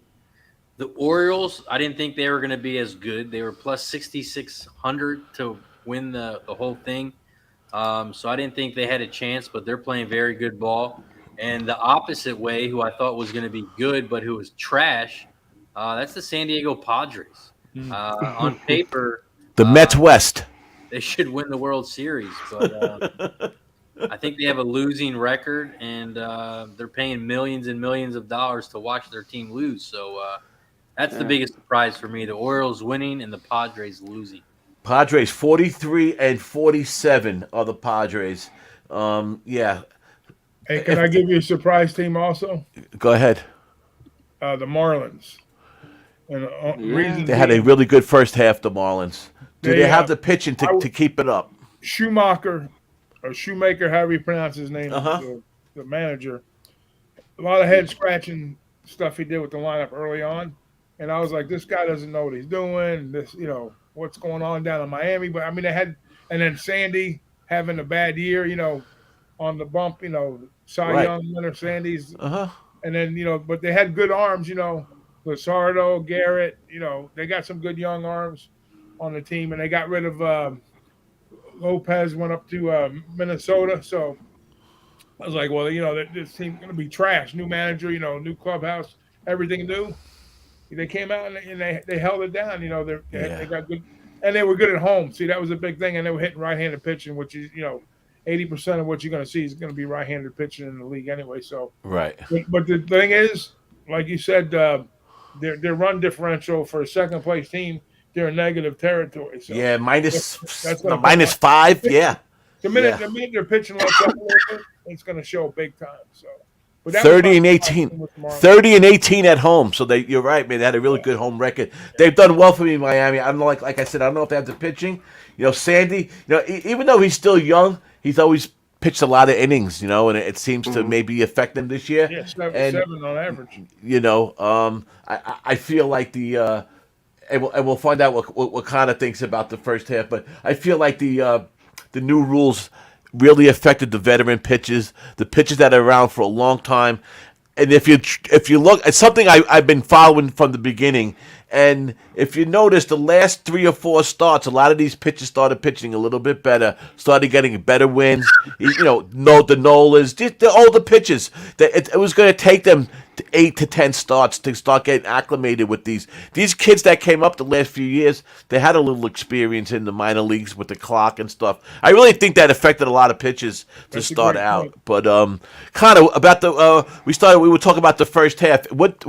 The Orioles, I didn't think they were going to be as good. They were plus 6,600 to win the whole thing. So I didn't think they had a chance, but they're playing very good ball. And the opposite way, who I thought was going to be good, but who was trash, that's the San Diego Padres. On paper, the Mets West. They should win the World Series, but I think they have a losing record, and they're paying millions and millions of dollars to watch their team lose. So that's the biggest surprise for me: the Orioles winning and the Padres losing. Padres 43-47 are the Padres. Yeah. Hey, can I give you a surprise team also? Go ahead. The Marlins. And reason they had a really good first half, the Marlins. Do they have the pitching to keep it up? Shoemaker, however you pronounce his name, the manager. A lot of head scratching stuff he did with the lineup early on, and I was like, this guy doesn't know what he's doing. This, you know, what's going on down in Miami. But I mean, they had, and then Sandy, having a bad year, on the bump, Cy Right. Young, Leonard Sandys, Uh-huh. and then but they had good arms, Lasardo, Garrett, they got some good young arms on the team, and they got rid of Lopez, went up to Minnesota, so I was like, well, this team's going to be trash. New manager, new clubhouse, everything new. They came out and they held it down. They got good, and they were good at home. See, that was a big thing, and they were hitting right-handed pitching, which is 80% of what you're going to see is going to be right-handed pitching in the league anyway. So, Right. but the thing is, like you said, their run differential for a second place team, they're in negative territory. So Yeah, that's no, gonna minus 5. Yeah. the minute Yeah. they're pitching like that, a little bit, it's going to show big time. So, but that was 30 my and surprise 18. with Marlins. 30 and 18 at home. So you're right, man. They had a really good home record. They've done well for me in Miami. I don't know, like I said, I don't know if they have the pitching. Sandy, even though he's still young, he's always pitched a lot of innings, and it seems to maybe affect him this year. Yeah, And, seven on average. I feel like and we'll find out what kind of thinks about the first half, but I feel like the new rules really affected the veteran pitchers, the pitchers that are around for a long time. And if you look at something I've been following from the beginning, and if you notice the last 3 or 4 starts, a lot of these pitchers started pitching a little bit better, started getting better wins. The Nolas, the older pitchers. It was going to take them 8 to 10 starts to start getting acclimated with these kids that came up the last few years. They had a little experience in the minor leagues with the clock and stuff. I really think that affected a lot of pitchers to That's a start great out. point. But kind of about we were talking about the first half. What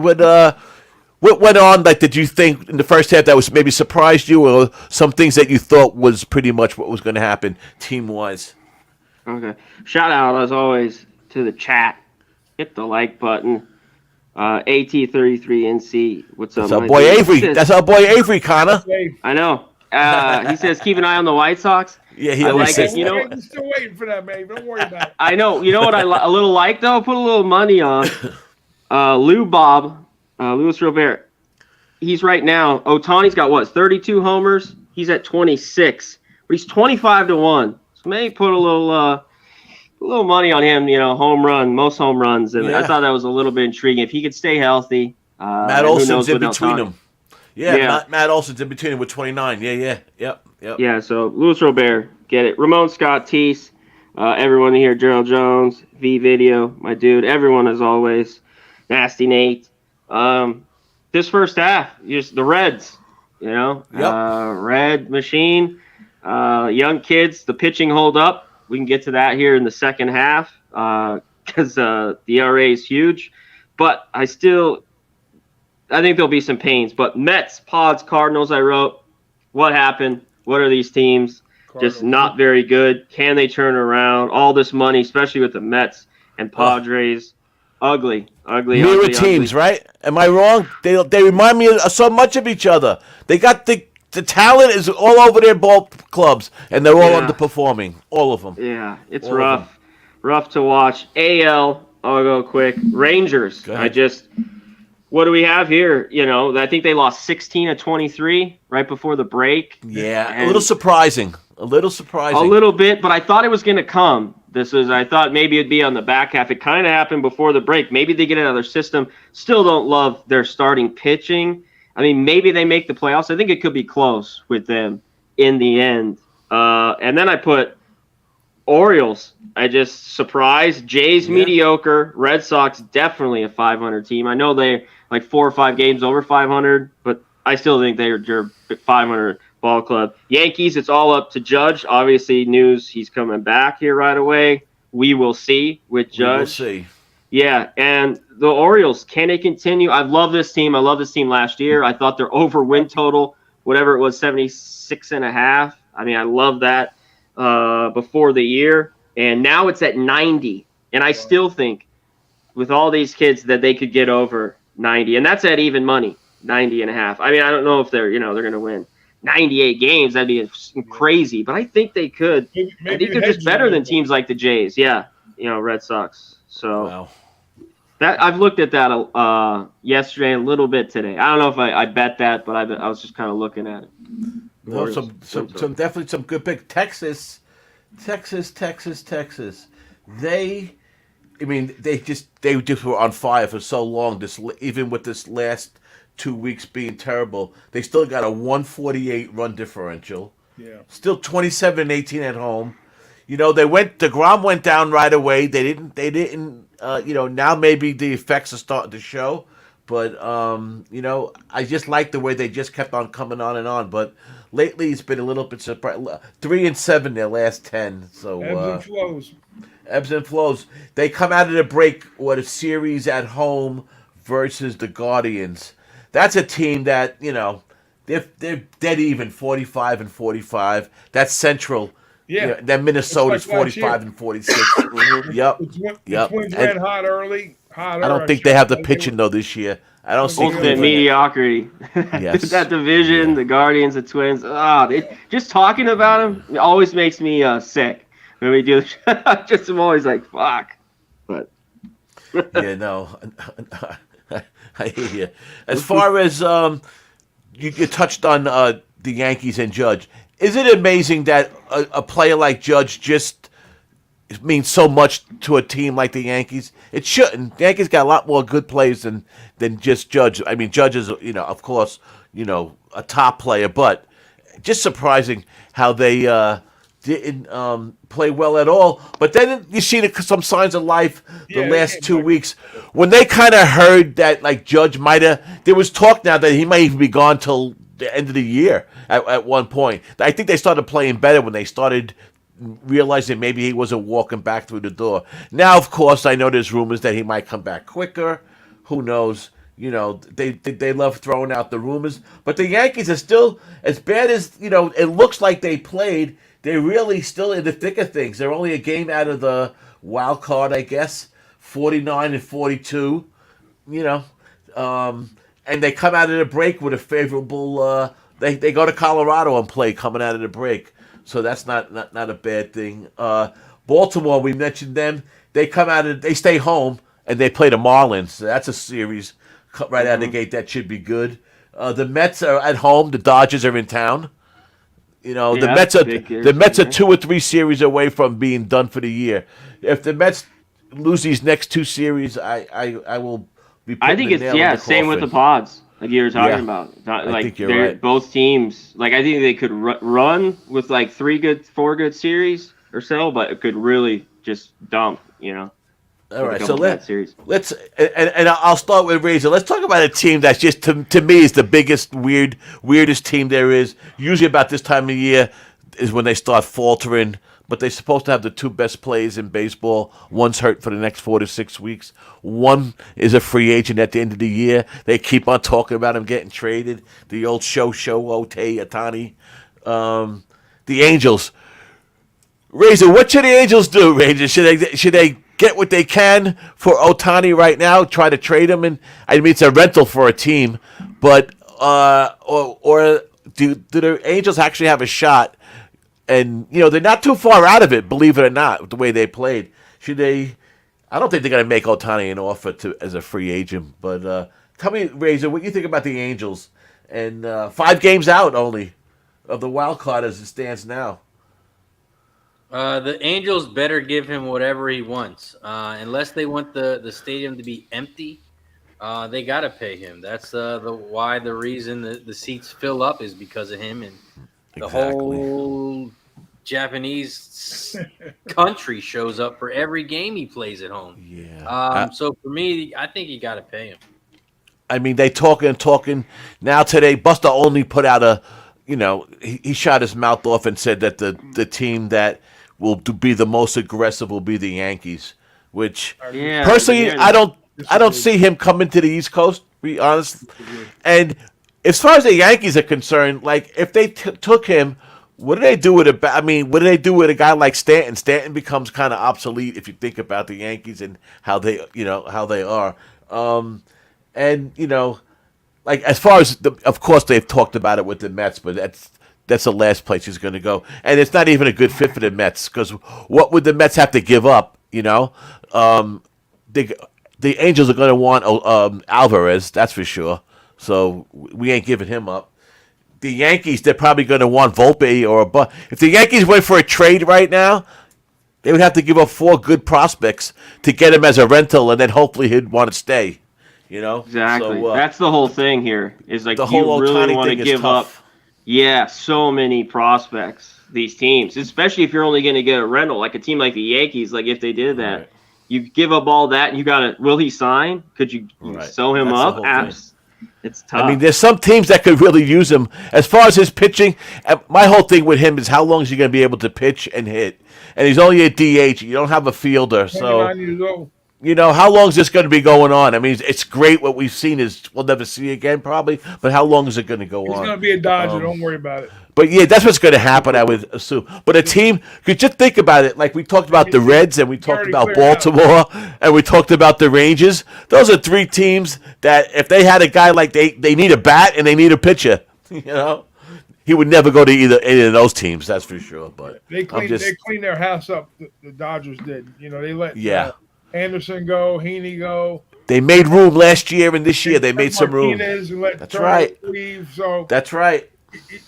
went on? Like, did you think in the first half that was maybe surprised you, or some things that you thought was pretty much what was going to happen team wise? Okay. Shout out, as always, to the chat. Hit the like button. AT33NC. What's up, That's our my boy dude? Avery. That's our boy Avery, Connor. Hey, I know. He says, keep an eye on the White Sox. Yeah, he I always like says. it. You know, I'm still waiting for that, man. Don't worry about it. I know. You know what a little like, though? Put a little money on. Louis Robert. He's right now. Otani's got what? 32 homers. He's at 26. But he's 25-1. So maybe put a little money on him, most home runs. And Yeah. I thought that was a little bit intriguing. If he could stay healthy. Matt who Olson's knows in without between Ohtani. them. Yeah, Yeah. Matt Olson's in between him with 29. Yeah. Yep. Yeah, so Louis Robert, get it. Ramon Scott, Tease, everyone here, Gerald Jones, V Video, my dude, everyone as always, Nasty Nate. This first half, just the Reds, Yep. Red Machine, young kids, the pitching hold up. We can get to that here in the second half because the ERA is huge. But I think there'll be some pains. But Mets, Pods, Cardinals, I wrote. What happened? What are these teams? Just not very good. Can they turn around? All this money, especially with the Mets and Padres. Ugly. Mirror teams, right? Am I wrong? They remind me of so much of each other. They got the talent is all over their ball clubs, and they're all underperforming. All of them. Yeah, it's All of rough. Rough to watch. AL, I'll go quick. Rangers. Go ahead. What do we have here? I think they lost 16 of 23 right before the break. Yeah, And a little surprising. a little bit, but I thought it was going to come. I thought maybe it'd be on the back half. It kind of happened before the break. Maybe they get another system. Still don't love their starting pitching. I mean, maybe they make the playoffs. I think it could be close with them in the end. And then I put Orioles. I just surprised. Jays mediocre. Red Sox definitely a 500 team. I know they like 4 or 5 games over 500, but I still think they're 500 ball club. Yankees, it's all up to Judge. Obviously, news he's coming back here right away. We will see with Judge. We will see. Yeah, and the Orioles, can they continue? I love this team. I love this team last year. I thought their over win total, whatever it was, 76.5. I mean, I love that before the year. And now it's at 90. And I still think with all these kids that they could get over 90. And that's at even money, 90.5. I mean, I don't know if they're going to win 98 games. That'd be crazy. But I think they could. I think they're just better than teams like the Jays. Yeah, Red Sox. So Wow. that I've looked at that yesterday, a little bit today. I don't know if I bet that, but I was just kind of looking at it. No, some definitely some good pick. Texas Texas. They, I mean, they just were on fire for so long. Even with this last 2 weeks being terrible, they still got a 148 run differential. Yeah. Still 27-18 at home. DeGrom went down right away. They didn't. Now maybe the effects are starting to show. But I just like the way they just kept on coming on and on. But lately, it's been a little bit surprising. 3-7 their last 10. So Ebbs and flows. Ebbs and flows. They come out of the break with a series at home versus the Guardians. That's a team that they're dead even, 45-45. That's Central. Yeah. Then Minnesota's It's like last 45 year. and 46. Yep. The Twins ran hot early. I don't think they have the pitching though this year. I don't see Ultimate Cleveland. mediocrity. Yes. That division, the Guardians, the Twins. Just talking about them it always makes me sick when we do. Just I'm always like, fuck. But Yeah, no, I hear you. As far as you touched on the Yankees and Judge, is it amazing that a player like Judge just means so much to a team like the Yankees? It shouldn't. The Yankees got a lot more good players than just Judge. I mean, Judge is, of course, a top player, but just surprising how they didn't play well at all. But then you see some signs of life the last 2 weeks when they kind of heard that like Judge might have. There was talk now that he might even be gone till the end of the year at one point. I think they started playing better when they started realizing maybe he wasn't walking back through the door. Now, of course, I know there's rumors that he might come back quicker. Who knows? They love throwing out the rumors. But the Yankees are still, as bad as, it looks like they played, they're really still in the thick of things. They're only a game out of the wild card, I guess, 49-42, and they come out of the break with a favorable, they go to Colorado and play coming out of the break. So that's not a bad thing. Baltimore, we mentioned them. They stay home and they play the Marlins. So that's a series right out of the gate that should be good. The Mets are at home. The Dodgers are in town. The Mets are 2 or 3 series away from being done for the year. If the Mets lose these next 2 series, I will be. I think it's same with the Pods. Like you were talking about, I think you're right. Both teams. Like I think they could run with like 4 good series or so, but it could really just dump. All right, so let's and I'll start with Razor. Let's talk about a team that's just to me is the weirdest team there is. Usually about this time of year is when they start faltering, but they're supposed to have the 2 best players in baseball. One's hurt for the next 4 to 6 weeks. One is a free agent at the end of the year. They keep on talking about him getting traded. The old Otani. The Angels. Razor, what should the Angels do, Razor? Should they get what they can for Otani right now? Try to trade him, and I mean it's a rental for a team, but or do the Angels actually have a shot? And they're not too far out of it, believe it or not, the way they played. Should they? I don't think they're going to make Otani an offer as a free agent. But tell me, Razor, what you think about the Angels and 5 games out only of the wild card as it stands now. The Angels better give him whatever he wants. Unless they want the stadium to be empty, they got to pay him. That's the reason the seats fill up is because of him, and the whole Japanese country shows up for every game he plays at home. Yeah. So for me, I think you got to pay him. I mean, they talking. Now today, Buster only put out he shot his mouth off and said that the team that will be the most aggressive will be the Yankees. Which personally, I don't see him coming to the East Coast. To be honest, and as far as the Yankees are concerned, like if they took him, what do they do with what do they do with a guy like Stanton? Stanton becomes kind of obsolete if you think about the Yankees and how they are. Like as far as of course they've talked about it with the Mets, but that's the last place he's going to go, and it's not even a good fit for the Mets because what would the Mets have to give up? The Angels are going to want Alvarez, that's for sure. So we ain't giving him up. the Yankees, they're probably going to want Volpe or if the Yankees went for a trade right now, they would have to give up 4 good prospects to get him as a rental, and then hopefully he'd want to stay. You know, Exactly. So, That's the whole thing here. Is like the you whole really Ohtani want to thing is give up. tough. Yeah, so many prospects. These teams, especially if you're only going to get a rental, like a team like the Yankees. Like if they did that, Right. you give up all that. And you got to. Will he sign? Could you Right. sew him That's the up? whole thing. It's tough. I mean, there's some teams that could really use him. As far as his pitching, my whole thing with him is how long is he going to be able to pitch and hit? And he's only a DH. You don't have a fielder, so 29 years old. you know how long is this going to be going on? I mean, it's great what we've seen is we'll never see again probably, but how long is it going to go He's on? going to be a Dodger. Don't worry about it. But yeah, that's what's going to happen, I would assume. But a team, could just think about it. Like we talked about the Reds, and we talked already about cleared out. Baltimore, and we talked about the Rangers. Those are 3 teams that if they had a guy like they need a bat and they need a pitcher, you know, he would never go to any of those teams. That's for sure. But They cleaned their house up. The Dodgers did. You know, they let Anderson go, Heaney go. They made room last year, and this year they made some room. Martinez and let That's Turner right. leave. So That's right.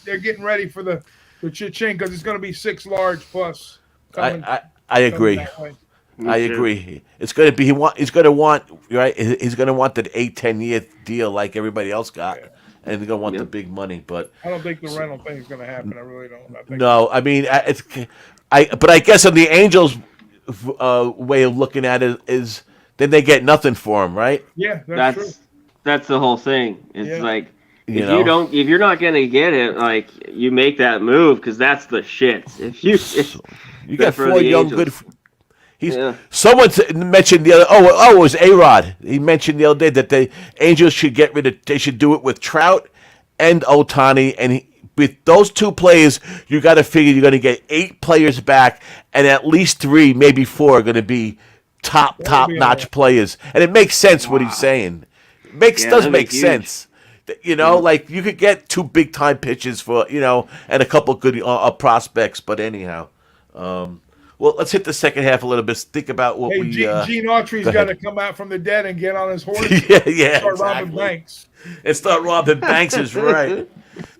they're getting ready for the cha-ching because it's going to be 6 large plus. Coming, I agree. coming that way. I agree. It's going to be he's going to want right. He's going to want that 8-10 year deal like everybody else got, and he's going to want the big money. But I don't think the rental thing is going to happen. I really don't. I think no, I mean but I guess on the Angels' way of looking at it is then they get nothing for him, right? Yeah, that's true. That's the whole thing. It's Yeah. like You if know? if you're not gonna get it, like you make that move because that's the shit. You got for 4 the young Angels. good. Someone mentioned the other. It was A-Rod. He mentioned the other day that the Angels should get rid of. They should do it with Trout and Ohtani, and with those 2 players, you got to figure you're going to get 8 players back, and at least 3, maybe 4, are going to be top notch players, and it makes sense what he's saying. It does that'd make be huge. sense. You know, like you could get 2 big time pitches for and a couple good prospects. But anyhow, well, let's hit the second half a little bit. Think about what we. Gene Autry's go got ahead. to come out from the dead and get on his horse. yeah, Start robbing exactly. banks. And start robbing banks is right.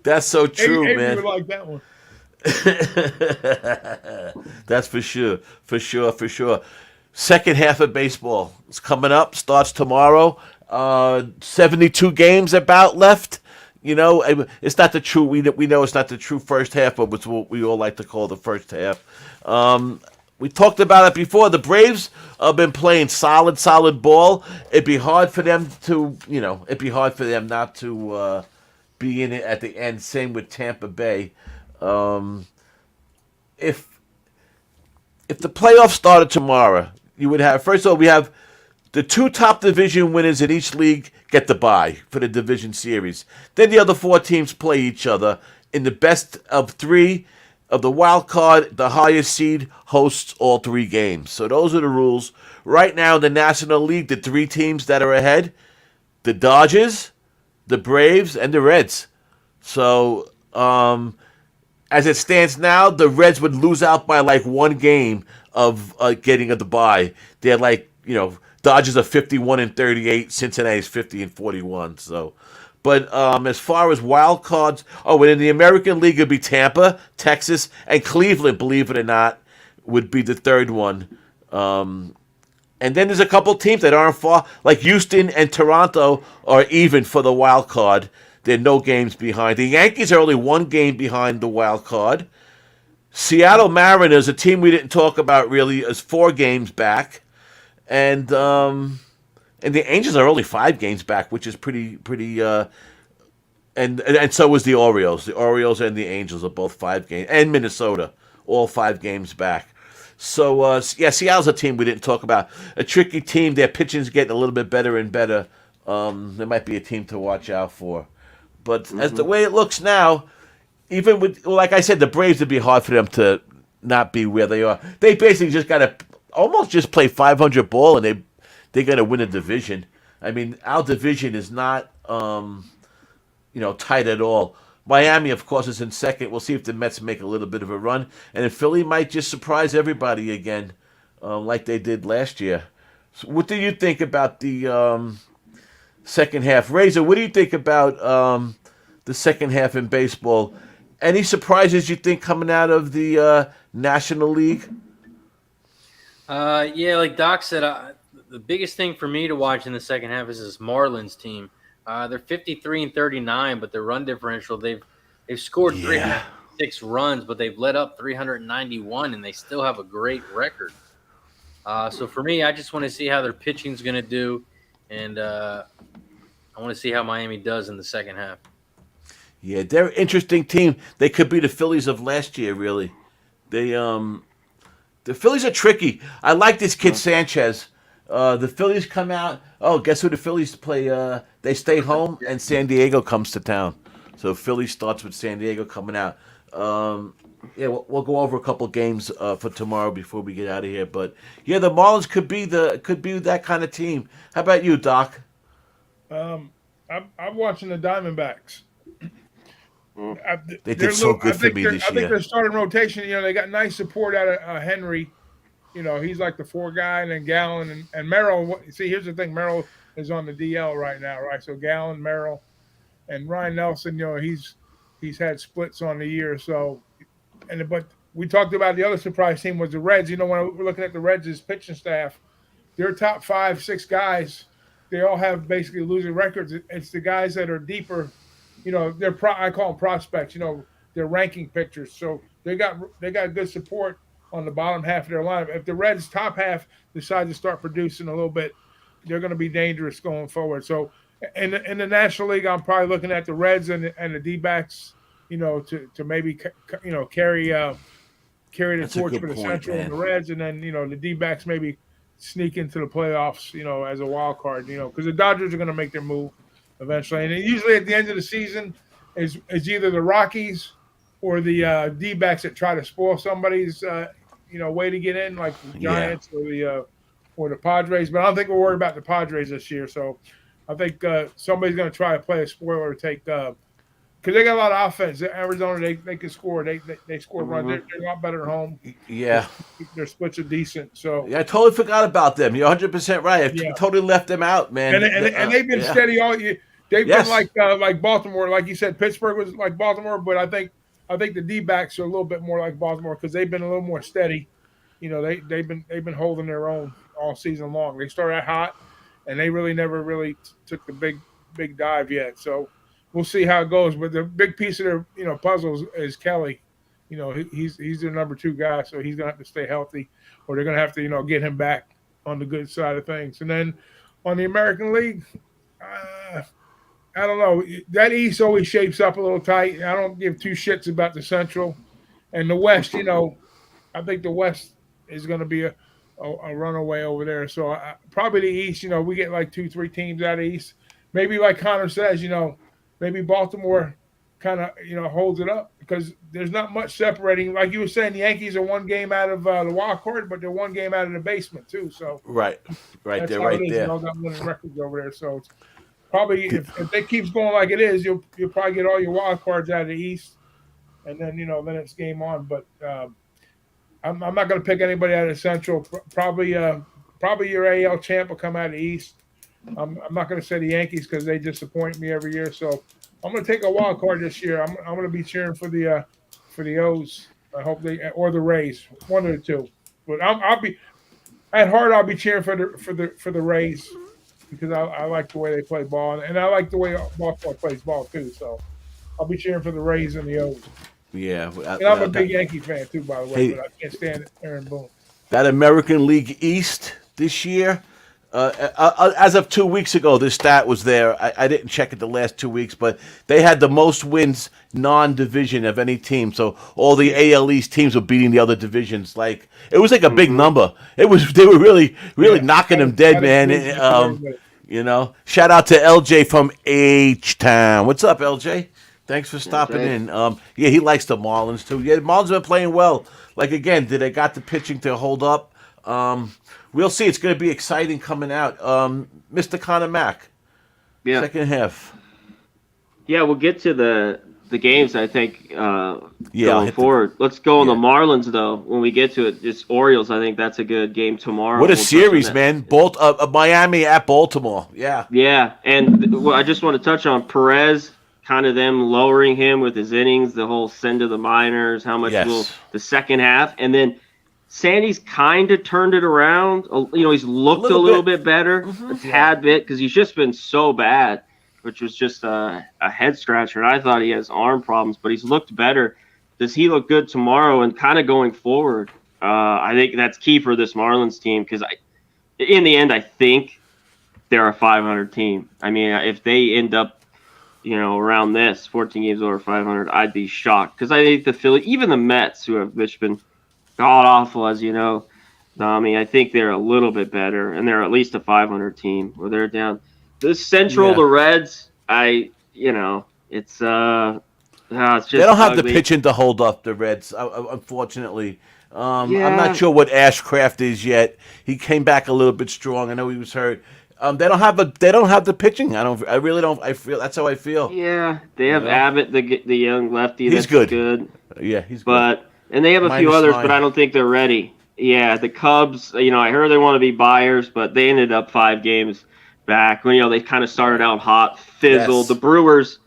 That's so true, Avery man. would like that one. That's for sure. Second half of baseball is coming up. Starts tomorrow. 72 games about left. You know, it's not the true. We know it's not the true first half, but it's what we all like to call the first half. We talked about it before. The Braves have been playing solid ball. It'd be hard for them to, not to be in it at the end. Same with Tampa Bay. If the playoffs started tomorrow, you would have, first of all, we have the 2 top division winners in each league get the bye for the division series. Then the other 4 teams play each other. In the best of 3 of the wild card, the highest seed hosts all 3 games. So those are the rules. Right now in the National League, the 3 teams that are ahead, the Dodgers, the Braves, and the Reds. So as it stands now, the Reds would lose out by like 1 game of getting the bye. They're like, Dodgers are 51-38, Cincinnati's 50-41. So, but as far as wild cards, and in the American League it'd be Tampa, Texas, and Cleveland. Believe it or not, would be the 3rd one. And then there's a couple teams that aren't far, like Houston and Toronto are even for the wild card. They're no games behind. The Yankees are only 1 game behind the wild card. Seattle Mariners, a team we didn't talk about really, is 4 games back. And the Angels are only 5 games back, which is pretty. And so is the Orioles. The Orioles and the Angels are both 5 games, and Minnesota, all 5 games back. So Seattle's a team we didn't talk about. A tricky team. Their pitching's getting a little bit better and better. There might be a team to watch out for. But as the way it looks now, even with, like I said, the Braves, would be hard for them to not be where they are. They basically just got to almost just play 500 ball, and they're going to win a division. I mean, our division is not, tight at all. Miami, of course, is in second. We'll see if the Mets make a little bit of a run. And then Philly might just surprise everybody again, like they did last year. So what do you think about the second half? Razor, what do you think about the second half in baseball. Any surprises you think coming out of the National League? Yeah, like Doc said, the biggest thing for me to watch in the second half is this Marlins team. They're 53-39, but their run differential, they've scored Yeah. 306 runs, but they've let up 391, and they still have a great record. So for me, I just want to see how their pitching's going to do, and I want to see how Miami does in the second half. Yeah, they're an interesting team. They could be the Phillies of last year, really. The Phillies are tricky. I like this kid Sanchez. The Phillies come out. Oh, guess who the Phillies play? They stay home, and San Diego comes to town. So Philly starts with San Diego coming out. Yeah, we'll go over a couple games for tomorrow before we get out of here. But yeah, the Marlins could be that kind of team. How about you, Doc? I'm watching the Diamondbacks. They did so good for me this I think year. their starting rotation, they got nice support out of Henry. He's like the 4 guy, and then Gallen and Merrill. See, here's the thing: Merrill is on the DL right now, right? So Gallen, Merrill, and Ryan Nelson. He's had splits on the year. So, but we talked about the other surprise team was the Reds. When we're looking at the Reds' pitching staff, their top 5, 6 guys, they all have basically losing records. It's the guys that are deeper. I call them prospects. They're ranking pitchers. So they got good support on the bottom half of their lineup. If the Reds' top half decide to start producing a little bit, they're going to be dangerous going forward. So in the National League, I'm probably looking at the Reds and the D-backs, to maybe carry the That's a torch good for the point, Central man. and the Reds, and then the D-backs maybe sneak into the playoffs, as a wild card, because the Dodgers are going to make their move eventually. And usually at the end of the season is either the Rockies or the D-backs that try to spoil somebody's way to get in, like the Giants or the Padres. But I don't think we're worried about the Padres this year. So I think somebody's going to try to play a spoiler to take because they got a lot of offense. Arizona, they can score. They score runs. They're a lot better at home. Yeah. Their splits are decent. So Yeah, I totally forgot about them. You're 100% right. I totally left them out, man. and they've been steady all year. They've been like Baltimore, like you said. Pittsburgh was like Baltimore, but I think the D-backs are a little bit more like Baltimore because they've been a little more steady. They've been holding their own all season long. They started out hot, and they never really took the big dive yet. So we'll see how it goes. But the big piece of their puzzles is Kelly. He's their number 2 guy, so he's gonna have to stay healthy, or they're gonna have to get him back on the good side of things. And then on the American League. I don't know. That East always shapes up a little tight. I don't give 2 shits about the Central. And the West, I think the West is going to be a runaway over there. So probably the East, we get like 2, 3 teams out of East. Maybe like Connor says, maybe Baltimore kind of, holds it up because there's not much separating. Like you were saying, the Yankees are 1 game out of the wild card, but they're 1 game out of the basement too. So right, that's they're how right it is. there. They all got winning records over there. So it's probably if it keeps going like it is, you'll probably get all your wild cards out of the East, and then then it's game on. But I'm not going to pick anybody out of the Central. Probably your AL champ will come out of the East. I'm not going to say the Yankees because they disappoint me every year. So I'm going to take a wild card this year. I'm going to be cheering for the O's. I hope or the Rays, one of the 2. But I'll be at heart. I'll be cheering for the Rays. Because I like the way they play ball, and I like the way Baltimore plays ball too. So I'll be cheering for the Rays and the O's. Yeah, And I'm a big Yankee fan too, by the way. But I can't stand Aaron Boone. That American League East this year, as of 2 weeks ago, this stat was there. I didn't check it the last 2 weeks, but they had the most wins non-division of any team. So all the AL East teams were beating the other divisions. It was like a big number. They were really knocking them dead, man. Shout out to LJ from H-Town. What's up, LJ? Thanks for stopping in. He likes the Marlins too. Yeah, the Marlins have been playing well. Again, did they got the pitching to hold up? We'll see. It's going to be exciting coming out. Mr. ConorMac, second half. Yeah, we'll get to the games, I think, going forward. Let's go on the Marlins, though. When we get to it, just Orioles, I think that's a good game tomorrow. What a series, man. Miami at Baltimore. Yeah. Yeah, and I just want to touch on Perez kind of them lowering him with his innings, the whole send to the minors, how much will the second half, and then Sandy's kind of turned it around. He's looked a little bit better, a tad bit, because he's just been so bad, which was just a head scratcher. And I thought he has arm problems, but he's looked better. Does he look good tomorrow and kind of going forward? I think that's key for this Marlins team, because in the end, I think they're a 500 team. I mean, if they end up, around this 14 games over 500, I'd be shocked, because I think the Philly, even the Mets, who have been god awful, as you know, Dommy, I think they're a little bit better, and they're at least a 500 team where they're down. This Central, the Reds, it's just they don't have the pitching to hold up the Reds, unfortunately. I'm not sure what Ashcraft is yet. He came back a little bit strong. I know he was hurt. They don't have the pitching. I really don't. I feel that's how I feel. Yeah, they have Abbott, the young lefty. He's good. Yeah, he's good. And they have a few others, but I don't think they're ready. Yeah, the Cubs, I heard they want to be buyers, but they ended up 5 games back when, they kind of started out hot, fizzled. Yes. The Brewers,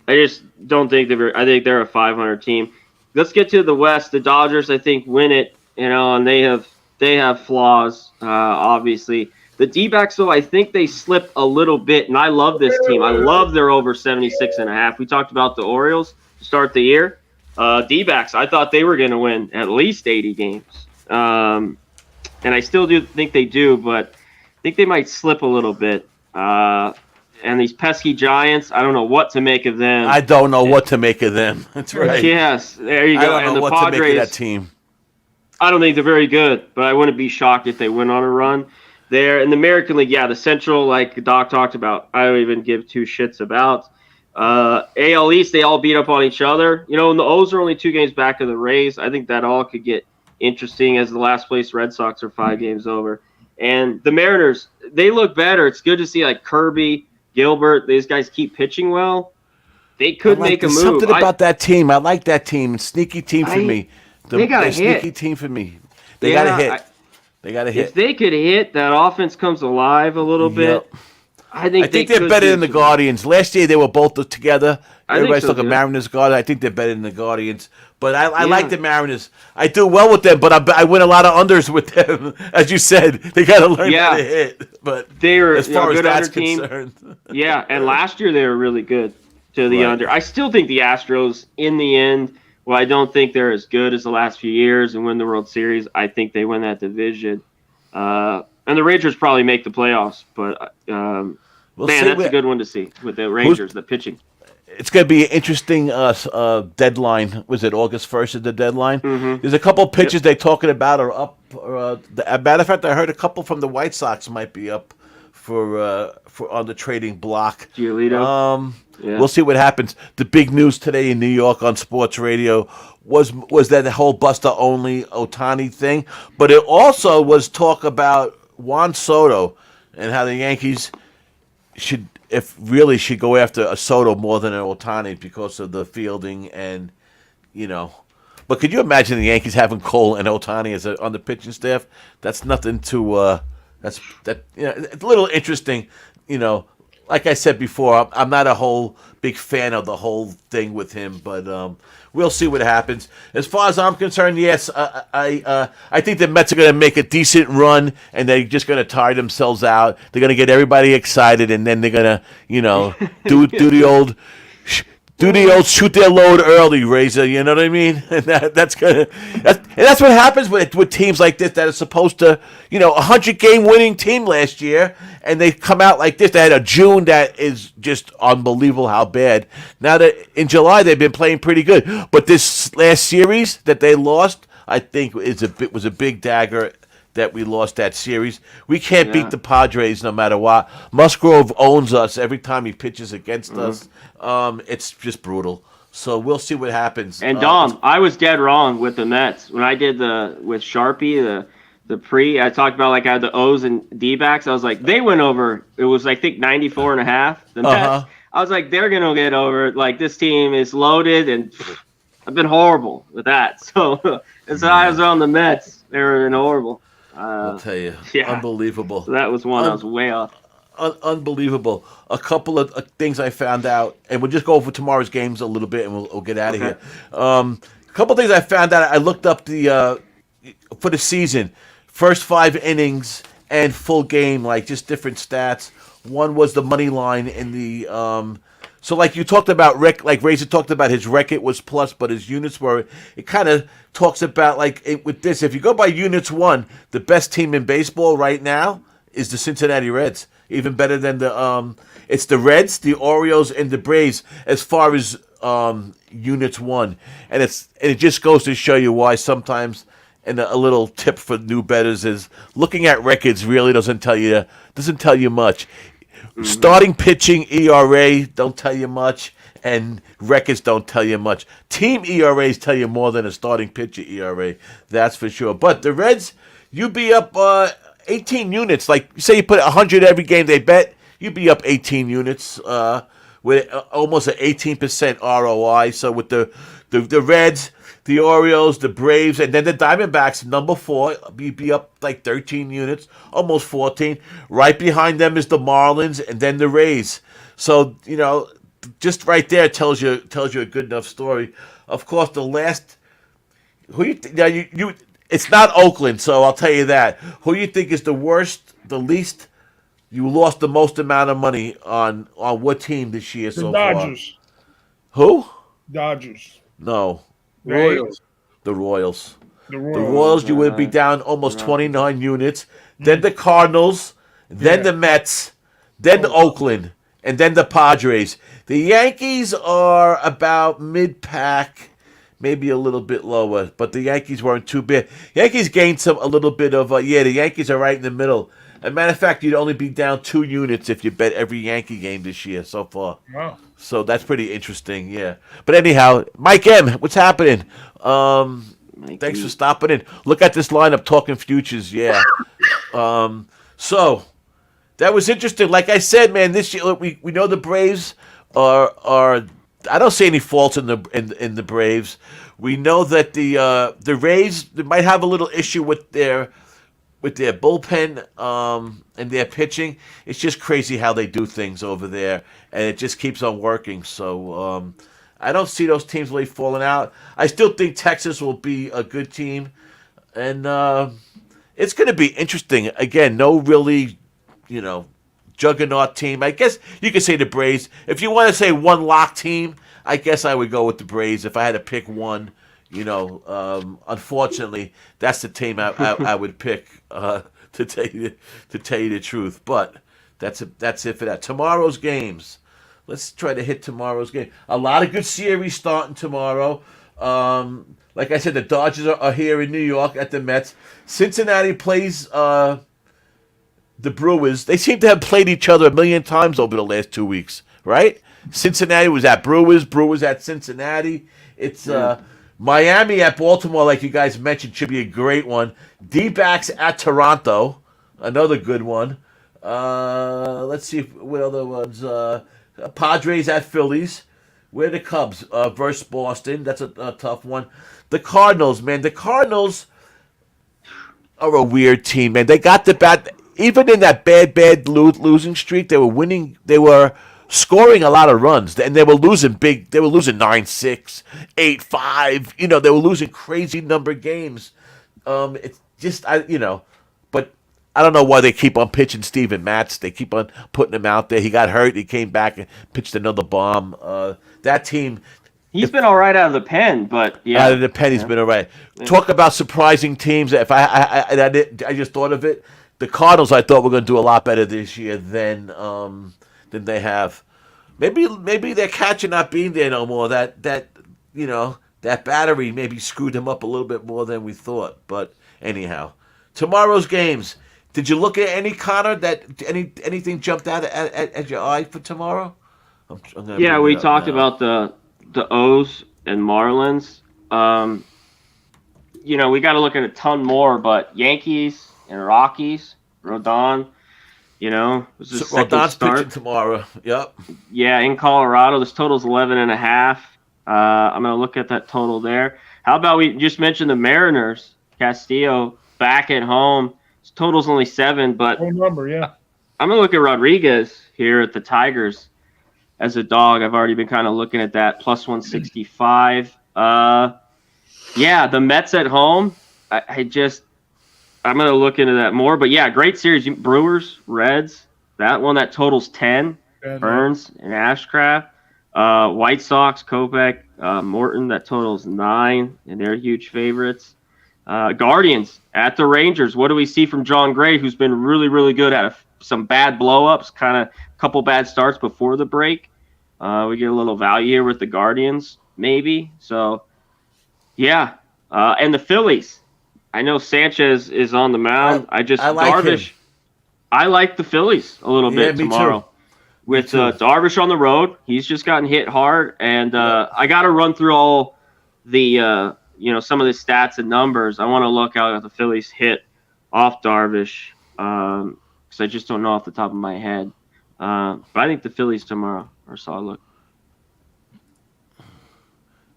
I just don't think I think they're a 500 team. Let's get to the West. The Dodgers, I think, win it, and they have flaws, obviously. The D-backs, though, I think they slip a little bit, and I love this team. I love their over 76.5. We talked about the Orioles to start the year. D-backs, I thought they were going to win at least 80 games. And I still do think they do, but I think they might slip a little bit. And these pesky Giants, I don't know what to make of them. I don't know what to make of them. That's right. Yes, there you go. I don't know what to make of that team. I don't think they're very good, but I wouldn't be shocked if they went on a run there. In the American League, the Central, like Doc talked about, I don't even give 2 shits about. AL East, they all beat up on each other. And the O's are only 2 games back of the Rays. I think that all could get interesting as the last place Red Sox are 5 games over. And the Mariners, they look better. It's good to see like Kirby, Gilbert, these guys keep pitching well. They could make a move. Something about that team. I like that team. Sneaky team for me. They got a hit. Sneaky team for me. They got a hit. They got a hit. If they could hit, that offense comes alive a little bit. I think they're better than the Guardians. Last year they were both together. Everybody's talking Mariners, Guardians. I think they're better than the Guardians. But I like the Mariners. I do well with them, but I win a lot of unders with them. As you said, they got to learn how to hit. But they're as far as that's under team. concerned, and last year they were really good to the under. I still think the Astros, in the end, I don't think they're as good as the last few years and win the World Series. I think they win that division. And the Rangers probably make the playoffs, but that's a good one to see with the Rangers, the pitching. It's going to be an interesting deadline. Was it August 1st is the deadline? Mm-hmm. There's a couple pitches they're talking about are up. As a matter of fact, I heard a couple from the White Sox might be up for on the trading block. Giolito. We'll see what happens. The big news today in New York on sports radio was that the whole Buster Only Ohtani thing, but it also was talk about Juan Soto and how the Yankees should go after a Soto more than an Ohtani because of the fielding and But could you imagine the Yankees having Cole and Ohtani on the pitching staff? That's nothing to. It's a little interesting, Like I said before, I'm not a whole big fan of the whole thing with him, but we'll see what happens. As far as I'm concerned, yes, I think the Mets are going to make a decent run, and they're just going to tire themselves out. They're going to get everybody excited, and then they're going to, do the old shoot their load early, Razor. You know what I mean? And that's what happens with teams like this that are supposed to, 100-game winning team last year, and they come out like this. They had a June that is just unbelievable how bad. Now that in July they've been playing pretty good, but this last series that they lost, I think was a big dagger. That we lost that series. We can't beat the Padres no matter what. Musgrove owns us every time he pitches against us. It's just brutal. So we'll see what happens. And Dom, I was dead wrong with the Mets. When I did with Sharpie, I talked about I had the O's and D-backs. I was like, they went over. It was, I think, 94.5. The Mets. I was like, they're going to get over it. This team is loaded, and I've been horrible with that. So I was on the Mets. They were horrible. I'll tell you, unbelievable. So that was one I was way off. unbelievable. A couple of things I found out, and we'll just go over tomorrow's games a little bit, and we'll get out of Okay. here. A couple of things I found out. I looked up the for the season, first 5 innings and full game, like just different stats. One was the money line in the so like you talked about like Razor talked about his record was plus, but his units were. It kind of talks about with this. If you go by units one, the best team in baseball right now is the Cincinnati Reds. Even better than it's the Reds, the Orioles, and the Braves as far as units one, and it just goes to show you why sometimes. And a little tip for new bettors is looking at records really doesn't tell you much. Starting pitching ERA don't tell you much, and records don't tell you much. Team ERAs tell you more than a starting pitcher ERA, that's for sure. But the Reds, you be up 18 units. Like say you put 100 every game they bet, you'd be up 18 units with almost an 18% ROI. So with the Reds, the Orioles, the Braves, and then the Diamondbacks, number 4, be up like 13 units, almost 14. Right behind them is the Marlins, and then the Rays. So just right there tells you a good enough story. Of course, the last it's not Oakland, so I'll tell you that. Who you think is the worst, the least? You lost the most amount of money on what team this year The so far? Dodgers. Who? Dodgers. No. Royals. The Royals. The The Royals. Royals, you would be down almost 29 units. Then the Cardinals, then the Mets, then the Oakland, and then the Padres. The Yankees are about mid-pack, maybe a little bit lower, but the Yankees weren't too bad. Yankees gained a little bit of, the Yankees are right in the middle. As a matter of fact, you'd only be down 2 units if you bet every Yankee game this year so far. Wow. So that's pretty interesting, yeah. But anyhow, Mike M, what's happening? Thanks for stopping in. Look at this lineup, talking futures, yeah. So that was interesting. Like I said, man, this year we know the Braves are. I don't see any faults in the Braves. We know that the Rays they might have a little issue with their bullpen and their pitching. It's just crazy how they do things over there, and it just keeps on working. So I don't see those teams really falling out. I still think Texas will be a good team, and it's going to be interesting. Again, no really, juggernaut team. I guess you could say the Braves. If you want to say one lock team, I guess I would go with the Braves if I had to pick one. Unfortunately, that's the team I would pick to tell you the truth. But that's it for that. Tomorrow's games. Let's try to hit tomorrow's game. A lot of good series starting tomorrow. Like I said, the Dodgers are here in New York at the Mets. Cincinnati plays the Brewers. They seem to have played each other a million times over the last 2 weeks, right? Cincinnati was at Brewers at Cincinnati. It's Miami at Baltimore, like you guys mentioned, should be a great one. D-backs at Toronto, another good one. Let's see what other ones. Padres at Phillies. Where are the Cubs versus Boston? That's a tough one. The Cardinals, man. The Cardinals are a weird team, man. They got the bat. Even in that bad losing streak, they were winning. They were scoring a lot of runs, and they were losing big. They were losing 9-6, 8-5. They were losing crazy number of games. It's just but I don't know why they keep on pitching Steven Matz. They keep on putting him out there. He got hurt. He came back and pitched another bomb. That team. He's been all right out of the pen, but yeah. Out of the pen, he's been all right. Yeah. Talk about surprising teams. If I just thought of it. The Cardinals, I thought were going to do a lot better this year than they have. Maybe their catcher not being there no more. That battery maybe screwed them up a little bit more than we thought. But anyhow, tomorrow's games. Did you look at any, Connor? That anything jumped out at your eye for tomorrow? Yeah, we talked about the O's and Marlins. We got to look at a ton more, but Yankees and Rockies, Rodon. Was the second Rodon's start pitching tomorrow. Yep. Yeah, in Colorado, this total's 11.5. I'm gonna look at that total there. How about we just mention the Mariners? Castillo back at home. His total's only 7, but Whole number, yeah. I'm gonna look at Rodriguez here at the Tigers as a dog. I've already been kind of looking at that plus 165. Yeah, the Mets at home. I'm gonna look into that more. But yeah, great series. Brewers, Reds. That one that totals 10. And, Burns and Ashcraft. White Sox, Kopech, Morton, that totals 9, and they're huge favorites. Guardians at the Rangers. What do we see from John Gray, who's been really, really good at some bad blow-ups, kind of a couple bad starts before the break? We get a little value here with the Guardians, maybe. So, yeah. And the Phillies. I know Sanchez is on the mound. I like Darvish. him. I like the Phillies a little bit me tomorrow. Too. With Darvish on the road, he's just gotten hit hard, and I got to run through all the some of the stats and numbers. I want to look out at the Phillies hit off Darvish because I just don't know off the top of my head. But I think the Phillies tomorrow are solid look.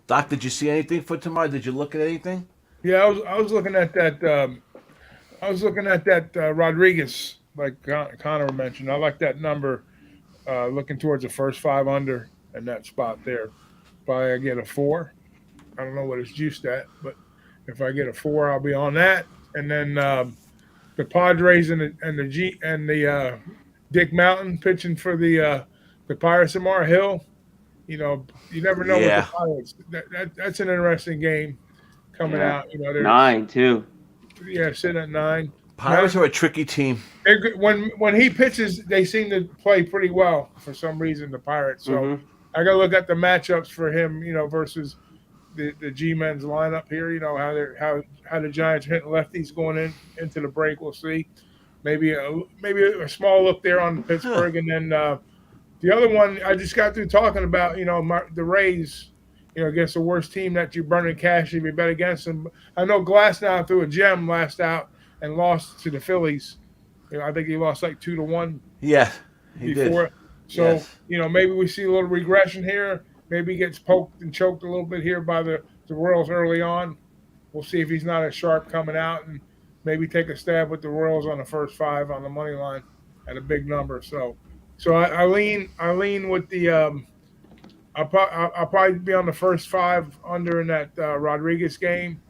Doc, did you see anything for tomorrow? Did you look at anything? Yeah, I was looking at that. I was looking at that Rodriguez, like Connor mentioned. I like that number. Looking towards the first 5 under in that spot there. Probably I get a 4. I don't know what it's juiced at, but if I get a 4, I'll be on that. And then the Padres and the Dick Mountain pitching for the Pirates tomorrow. Hill, you never know with the Pirates. That's an interesting game coming out. 9 too. Yeah, sitting at 9. Pirates are a tricky team. When he pitches, they seem to play pretty well for some reason, the Pirates. So I got to look at the matchups for him, versus the G-men's lineup here. How the Giants are hitting lefties going into the break. We'll see. Maybe a small look there on Pittsburgh, and then the other one I just got through talking about. The Rays. Against the worst team that you're burning cash if you bet against them. I know Glasnow threw a gem last out and lost to the Phillies. I think he lost like 2-1. Yeah, he before. Did. So, yes. Maybe we see a little regression here. Maybe he gets poked and choked a little bit here by the Royals early on. We'll see if he's not as sharp coming out, and maybe take a stab with the Royals on the first 5 on the money line at a big number. So I lean with the I'll probably be on the first 5 under in that Rodriguez game.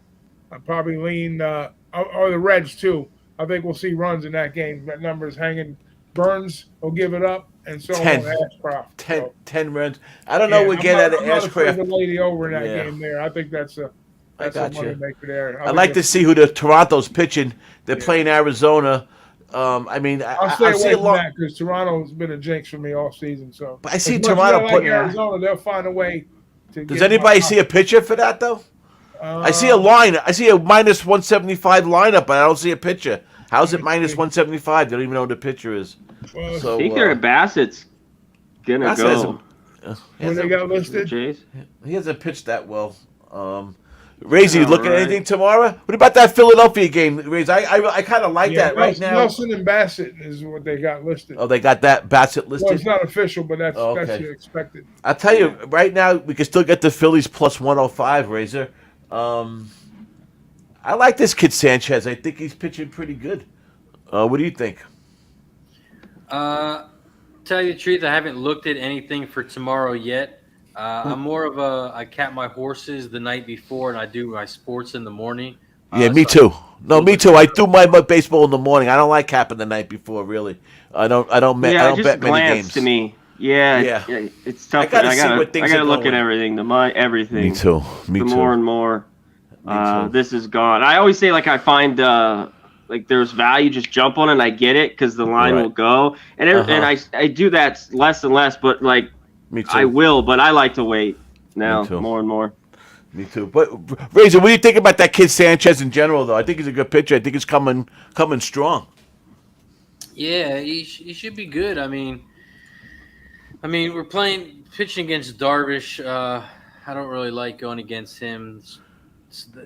I'll probably lean or the Reds too. I think we'll see runs in that game. That number is hanging. Burns will give it up, and so 10. will Ashcraft. 10 runs. I don't know what we get out of Ashcraft. The lady over in that game there. I think that's a money maker there. I'd like to see who the Toronto's pitching. They're playing Arizona. I'll stay away from that because Toronto's been a jinx for me all season. So, but I see Toronto putting Arizona. They'll find a way to. Does anybody see a picture for that though? I see a line. I see a minus 175 lineup, but I don't see a picture. How's it minus 175? They don't even know what the picture is. Well, so, I think they're at Bassett's gonna go. When they got listed, Jays. He hasn't pitched that well. Razy, looking at anything tomorrow? What about that Philadelphia game, Razy? I kind of like that right now. Nelson and Bassett is what they got listed. Oh, they got that Bassett listed? Well, it's not official, but that's expected. I'll tell you, right now, we can still get the Phillies plus 105, Razor. I like this kid Sanchez. I think he's pitching pretty good. What do you think? Tell you the truth, I haven't looked at anything for tomorrow yet. I'm more of I cap my horses the night before, and I do my sports in the morning. Yeah, me too. No, me too. I do my baseball in the morning. I don't like capping the night before. Really, I don't bet many games. To me, yeah, it's tough. I gotta look at everything. Everything. Me too. More and more. This is gone. I always say I find there's value, just jump on it and I get it because the line will go, and I do that less and less, but me too. I will, but I like to wait now more and more. Me too. But Razor, what do you think about that kid Sanchez in general, though? I think he's a good pitcher. I think he's coming strong. Yeah, he should be good. I mean, we're pitching against Darvish. I don't really like going against him.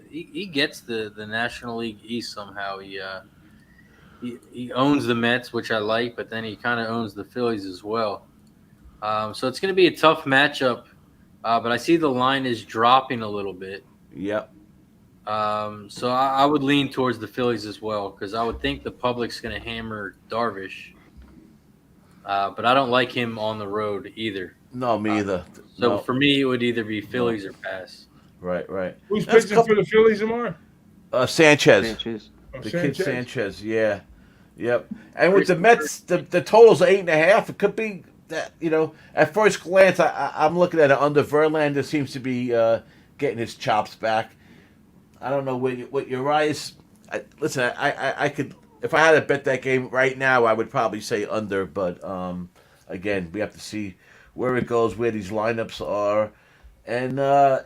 He gets the National League East somehow. He owns the Mets, which I like, but then he kind of owns the Phillies as well. So it's going to be a tough matchup, but I see the line is dropping a little bit. Yep. So I would lean towards the Phillies as well because I would think the public's going to hammer Darvish. but I don't like him on the road either. No, me either. So No, for me, it would either be Phillies or pass. right. Who's That's pitching for the Phillies tomorrow? Sanchez. Sanchez. Oh, The kid Sanchez. Sanchez, yeah. Yep. And with the Mets, the totals are 8.5. It could be that, at first glance, I'm looking at it under Verlander seems to be getting his chops back. I don't know what Urias. Listen, I could, if I had to bet that game right now, I would probably say under, but again, we have to see where it goes, where these lineups are. And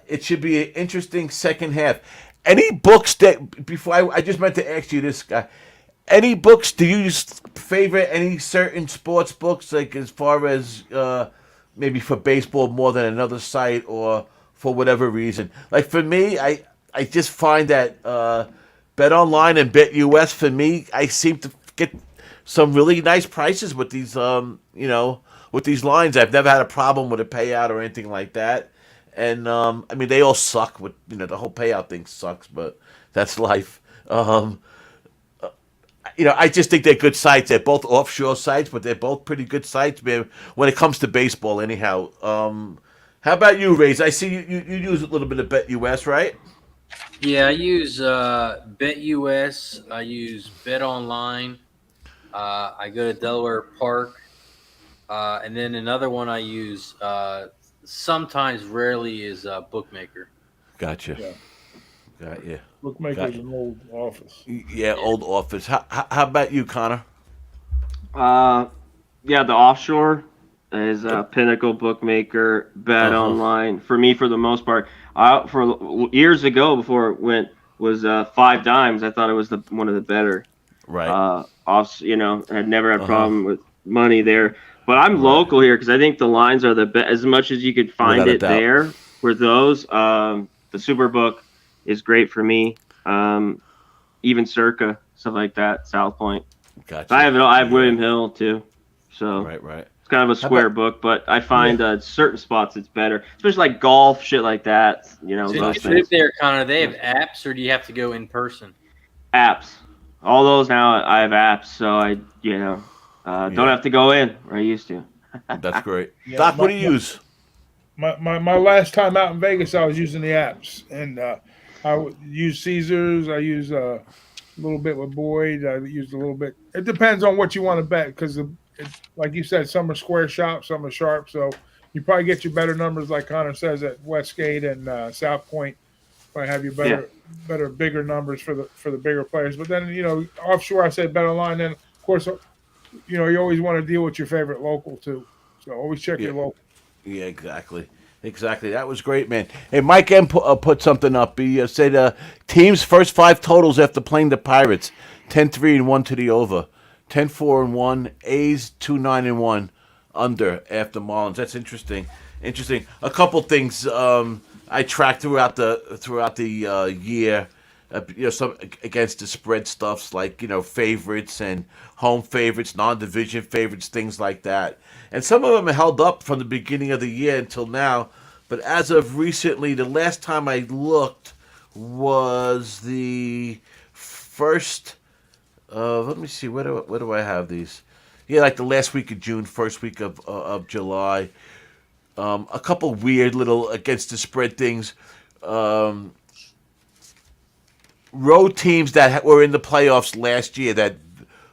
it should be an interesting second half. Any books that, before I just meant to ask you this, guy, any books, do you favorite any certain sports books, like as far as maybe for baseball more than another site or for whatever reason? Like for me, I just find that Bet Online and Bet US, for me, I seem to get some really nice prices with these, with these lines. I've never had a problem with a payout or anything like that. And I mean, they all suck. With the whole payout thing sucks, but that's life. I just think they're good sites. They're both offshore sites, but they're both pretty good sites, man. When it comes to baseball, anyhow. How about you, Rays? I see you use a little bit of Bet US, right? Yeah, I use Bet US. I use Bet Online. I go to Delaware Park, and then another one I use sometimes, rarely, is Bookmaker. Gotcha. Yeah. Got you. Bookmaker's an old office. Yeah, old office. How about you, Connor? Yeah, the offshore is Pinnacle, Bookmaker, Bet Online. For me, for the most part, for years ago before it was 5 Dimes. I thought it was one of the better. Right. Had never had a problem with money there. But I'm local here because I think the lines are the best. As much as you could find it there for those, the Superbook is great for me. Even Circa, stuff like that, South Point. Gotcha. I have William Hill too. So right. It's kind of a square book, but I find certain spots it's better, especially like golf, shit like that. So if you live there, Connor, they have apps, or do you have to go in person? Apps. All those now I have apps, so I don't have to go in where I used to. That's great. Yeah, Doc, what do you use? My last time out in Vegas, I was using the apps, and I would use Caesars. I use a little bit with Boyd. I used a little bit. It depends on what you want to bet, because like you said, some are square shops, some are sharp. So you probably get your better numbers, like Connor says, at Westgate and South Point. Probably have your better, bigger numbers for the bigger players. But then offshore, I said Bet Online. Then of course, you always want to deal with your favorite local too. So always check your local. Yeah, exactly. That was great, man. Hey, Mike M put something up. He said team's first 5 totals after playing the Pirates: 10-3-1 to the over, 10-4-1. A's 2-9-1 under after Marlins. That's interesting. A couple things I tracked throughout the year. Some against the spread stuffs like favorites and home favorites, non-division favorites, things like that. And some of them held up from the beginning of the year until now. But as of recently, the last time I looked was the first. Let me see. Where do I have these? Yeah, like the last week of June, first week of July. A couple weird little against the spread things. Road teams that were in the playoffs last year that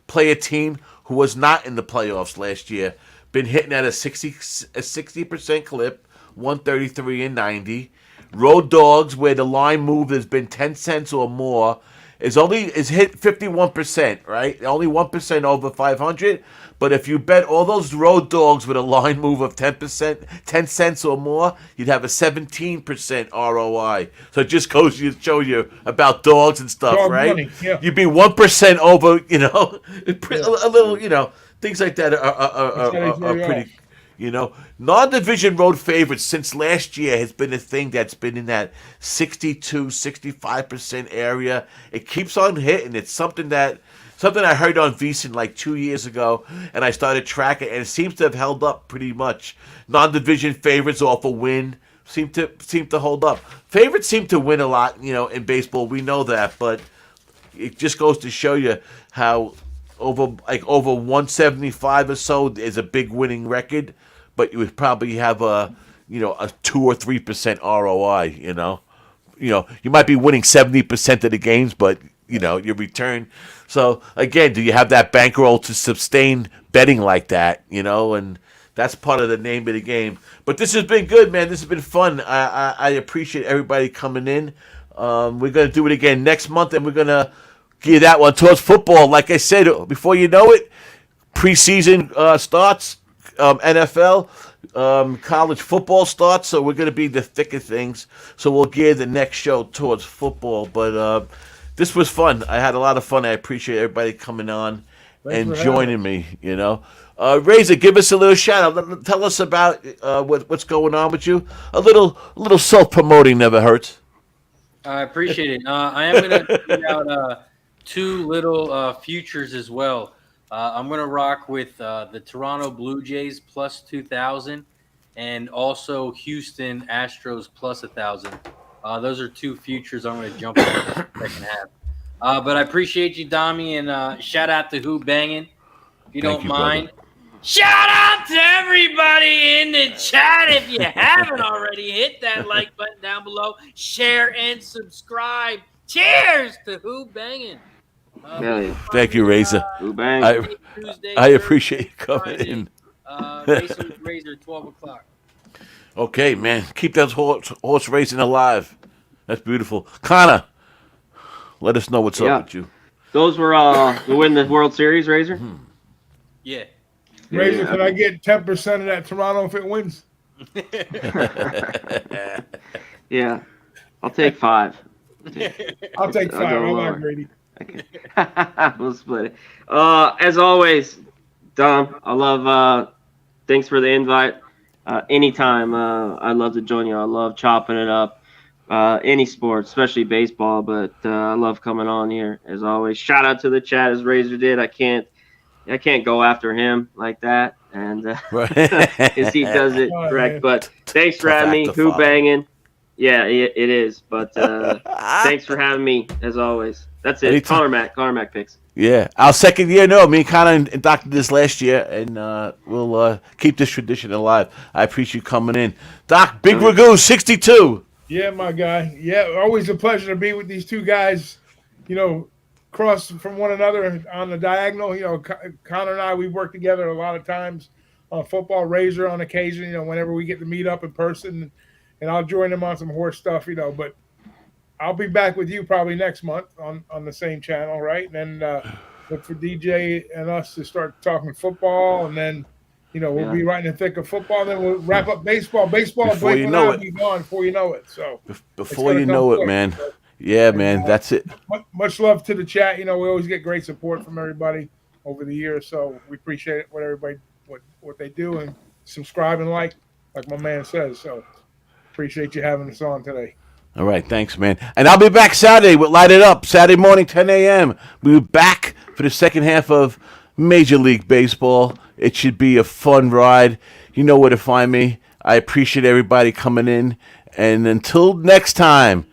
play a team who was not in the playoffs last year, been hitting at a 60% clip, 133 and 90. Road dogs where the line move has been 10 cents or more is hit 51%, right? Only 1% over 500. But if you bet all those road dogs with a line move of 10%, 10 cents or more, you'd have a 17% ROI. So it just goes to show you about dogs and stuff, Dog right? money, yeah. You'd be 1% over, a little, things like that are pretty. Non-division road favorites since last year has been a thing that's been in that 62, 65% area. It keeps on hitting. It's something I heard on VSiN like 2 years ago, and I started tracking, and it seems to have held up pretty much. Non-division favorites off a win seem to hold up. Favorites seem to win a lot, in baseball. We know that, but it just goes to show you how over 175 or so is a big winning record, but you would probably have a 2 or 3% ROI. You might be winning 70% of the games, but your return. So again, do you have that bankroll to sustain betting like that? And that's part of the name of the game. But this has been good, man. This has been fun. I appreciate everybody coming in. We're gonna do it again next month, and we're gonna gear that one towards football. Like I said, before you know it, preseason starts, NFL, college football starts. So we're gonna be the thick of things. So we'll gear the next show towards football. But this was fun. I had a lot of fun. I appreciate everybody coming on and joining me. Razor, give us a little shout out. Tell us about what's going on with you. A little self promoting never hurts. I appreciate it. I am going to put out 2 little futures as well. I'm going to rock with the Toronto Blue Jays plus 2,000 and also Houston Astros plus 1,000. Those are 2 futures I'm going to jump on in the second half. But I appreciate you, Dommy, and shout out to Who-Bangin, if you don't mind. Brother. Shout out to everybody in the chat. If you haven't already, hit that like button down below, share and subscribe. Cheers to Who-Bangin. Thank you, Razor. Who-Bang. I appreciate you coming in. Racing with Razor, 12 o'clock. Okay, man. Keep that horse racing alive. That's beautiful. Connor, let us know what's up with you. Those were to win the World Series, Razor? Yeah. Razor, can I get 10% of that Toronto if it wins? Yeah. I'll take 5. I'll take 5. I'm not greedy. Okay. We'll split it. As always, Dom, I love thanks for the invite. Anytime, I love to join you. I love chopping it up. Any sport, especially baseball, but I love coming on here as always. Shout out to the chat as Razor did. I can't go after him like that, and as he does it correct. But thanks for having me. Who-Bangin. Yeah, it is. But thanks for having me as always. That's it. ConorMac picks. Yeah, our second year. No, me and Connor inducted this last year, and we'll keep this tradition alive. I appreciate you coming in, Doc. Big Ragu 62. Yeah, my guy. Yeah, always a pleasure to be with these 2 guys. Cross from one another on the diagonal. Connor and I, we work together a lot of times on football. Razor on occasion. Whenever we get to meet up in person, and I'll join him on some horse stuff. But I'll be back with you probably next month on the same channel, right? And then look for DJ and us to start talking football, and then we'll be right in the thick of football. And then we'll wrap up baseball. Baseball, before you know it, be gone before you know it. So before you know it, man. Yeah, man, that's it. Much love to the chat. We always get great support from everybody over the years, so we appreciate it. What everybody, what they do, and subscribe and like my man says. So appreciate you having us on today. All right, thanks, man. And I'll be back Saturday with Light It Up, Saturday morning, 10 a.m. We'll be back for the second half of Major League Baseball. It should be a fun ride. You know where to find me. I appreciate everybody coming in. And until next time,